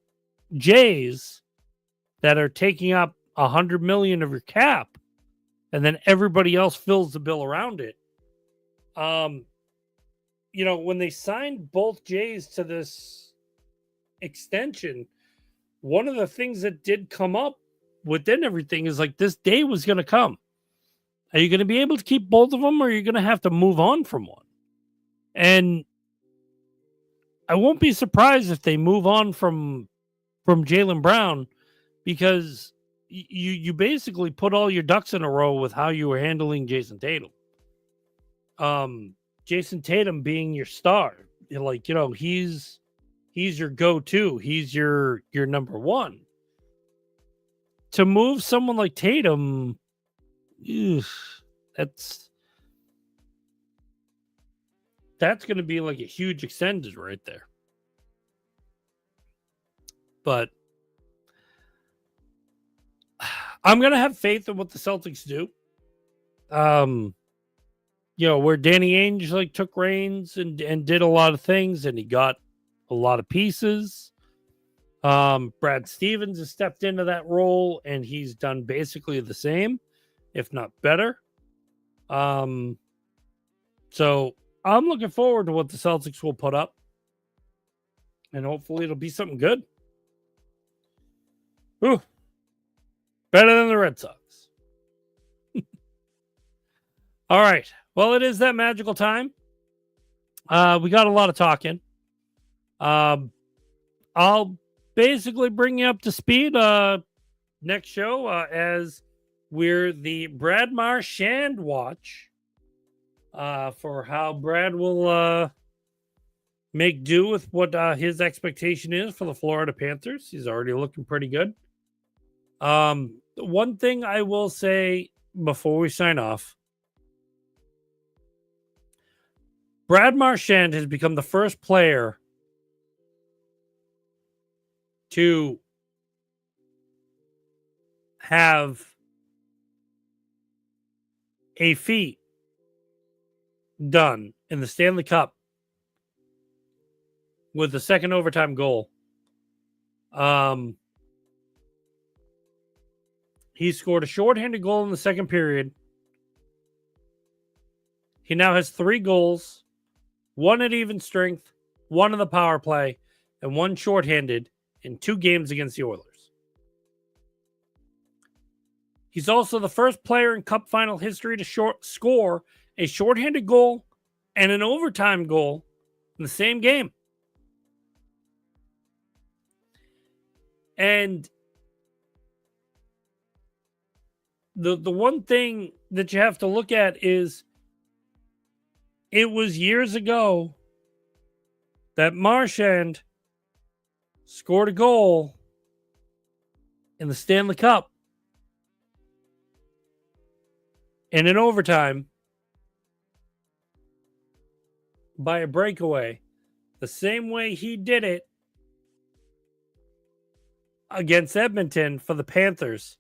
Jays that are taking up $100 million of your cap, and then everybody else fills the bill around it. When they signed both Jays to this extension, one of the things that did come up within everything is like this day was going to come. Are you going to be able to keep both of them, or are you going to have to move on from one? And I won't be surprised if they move on from Jaylen Brown, because you basically put all your ducks in a row with how you were handling Jason Tatum. Jason Tatum being your star, he's your go-to. He's your number one. To move someone like Tatum, that's going to be like a huge extended right there. But I'm going to have faith in what the Celtics do. Where Danny Ainge took reins and did a lot of things, and he got a lot of pieces. Brad Stevens has stepped into that role, and he's done basically the same, if not better. So I'm looking forward to what the Celtics will put up, and hopefully it'll be something good. Ooh, better than the Red Sox. All right. Well, it is that magical time. We got a lot of talking. I'll basically bring you up to speed next show as we're the Brad Marchand watch for how Brad will make do with what his expectation is for the Florida Panthers. He's already looking pretty good. One thing I will say before we sign off, Brad Marchand has become the first player to have a feat done in the Stanley Cup with the second overtime goal. He scored a shorthanded goal in the second period. He now has 3 goals, 1 at even strength, 1 in the power play, and 1 shorthanded in 2 games against the Oilers. He's also the first player in Cup final history to score a shorthanded goal and an overtime goal in the same game. And the one thing that you have to look at is it was years ago that Marchand scored a goal in the Stanley Cup and in overtime by a breakaway, the same way he did it against Edmonton for the Panthers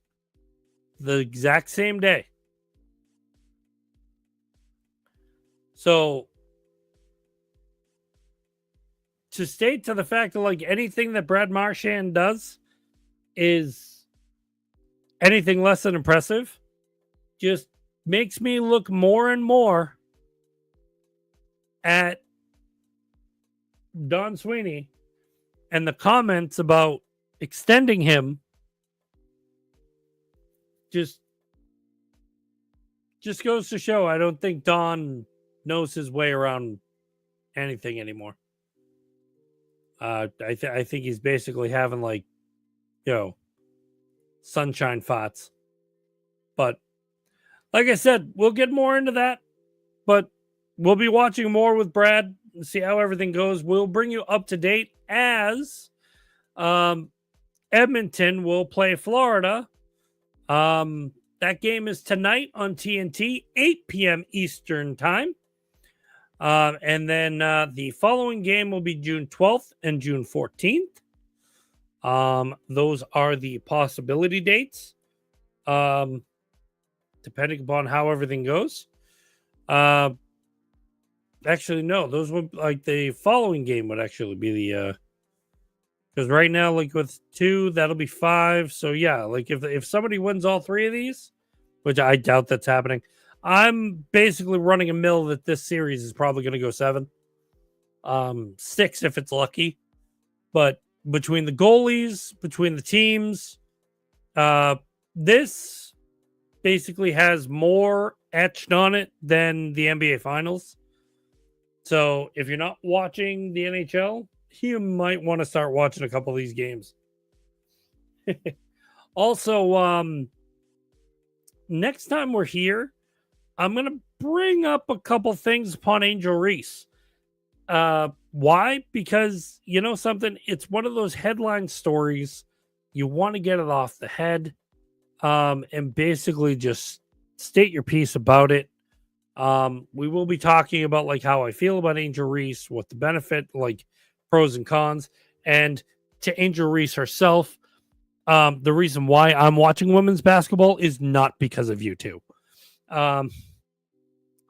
the exact same day. So to state to the fact that anything that Brad Marchand does is anything less than impressive just makes me look more and more at Don Sweeney and the comments about extending him just goes to show I don't think Don knows his way around anything anymore. I think he's basically having like, sunshine thoughts. But like I said, we'll get more into that. But we'll be watching more with Brad and see how everything goes. We'll bring you up to date as Edmonton will play Florida. That game is tonight on TNT, 8 p.m. Eastern time. And then the following game will be June 12th and June 14th. Those are the possibility dates, depending upon how everything goes. Actually, no, those would like the following game would actually be the because right now, like with 2, that'll be 5. So yeah, like if somebody wins all 3 of these, which I doubt that's happening, I'm basically running a mill that this series is probably going to go 7, 6 if it's lucky. But between the goalies, between the teams, this basically has more etched on it than the NBA Finals. So if you're not watching the NHL, you might want to start watching a couple of these games. Also, next time we're here, I'm going to bring up a couple things upon Angel Reese. Why? Because, you know something? It's one of those headline stories. You want to get it off the head and basically just state your piece about it. We will be talking about like how I feel about Angel Reese, what the benefit, like pros and cons, and to Angel Reese herself. The reason why I'm watching women's basketball is not because of you two.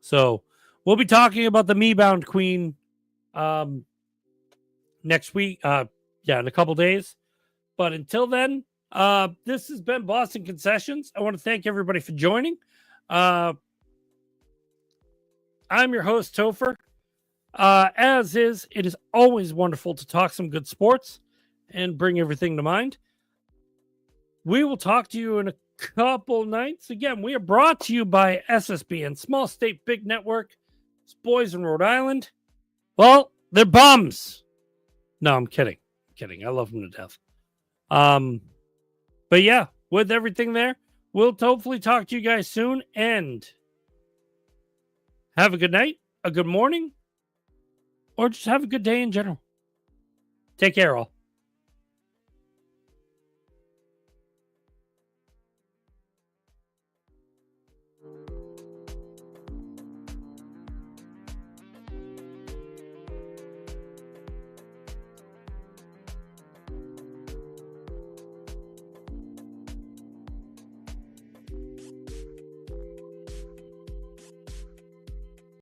So we'll be talking about the Me-Bound Queen next week. In a couple days. But until then, this has been Boston Concessions. I want to thank everybody for joining. I'm your host, Topher. As is, it is always wonderful to talk some good sports and bring everything to mind. We will talk to you in a couple nights. Again, we are brought to you by SSB and Small State Big Network. It's boys in Rhode Island. Well, they're bums. No, I'm kidding. I love them to death. But yeah, with everything there, we'll hopefully talk to you guys soon and have a good night, a good morning, or just have a good day in general. Take care, all.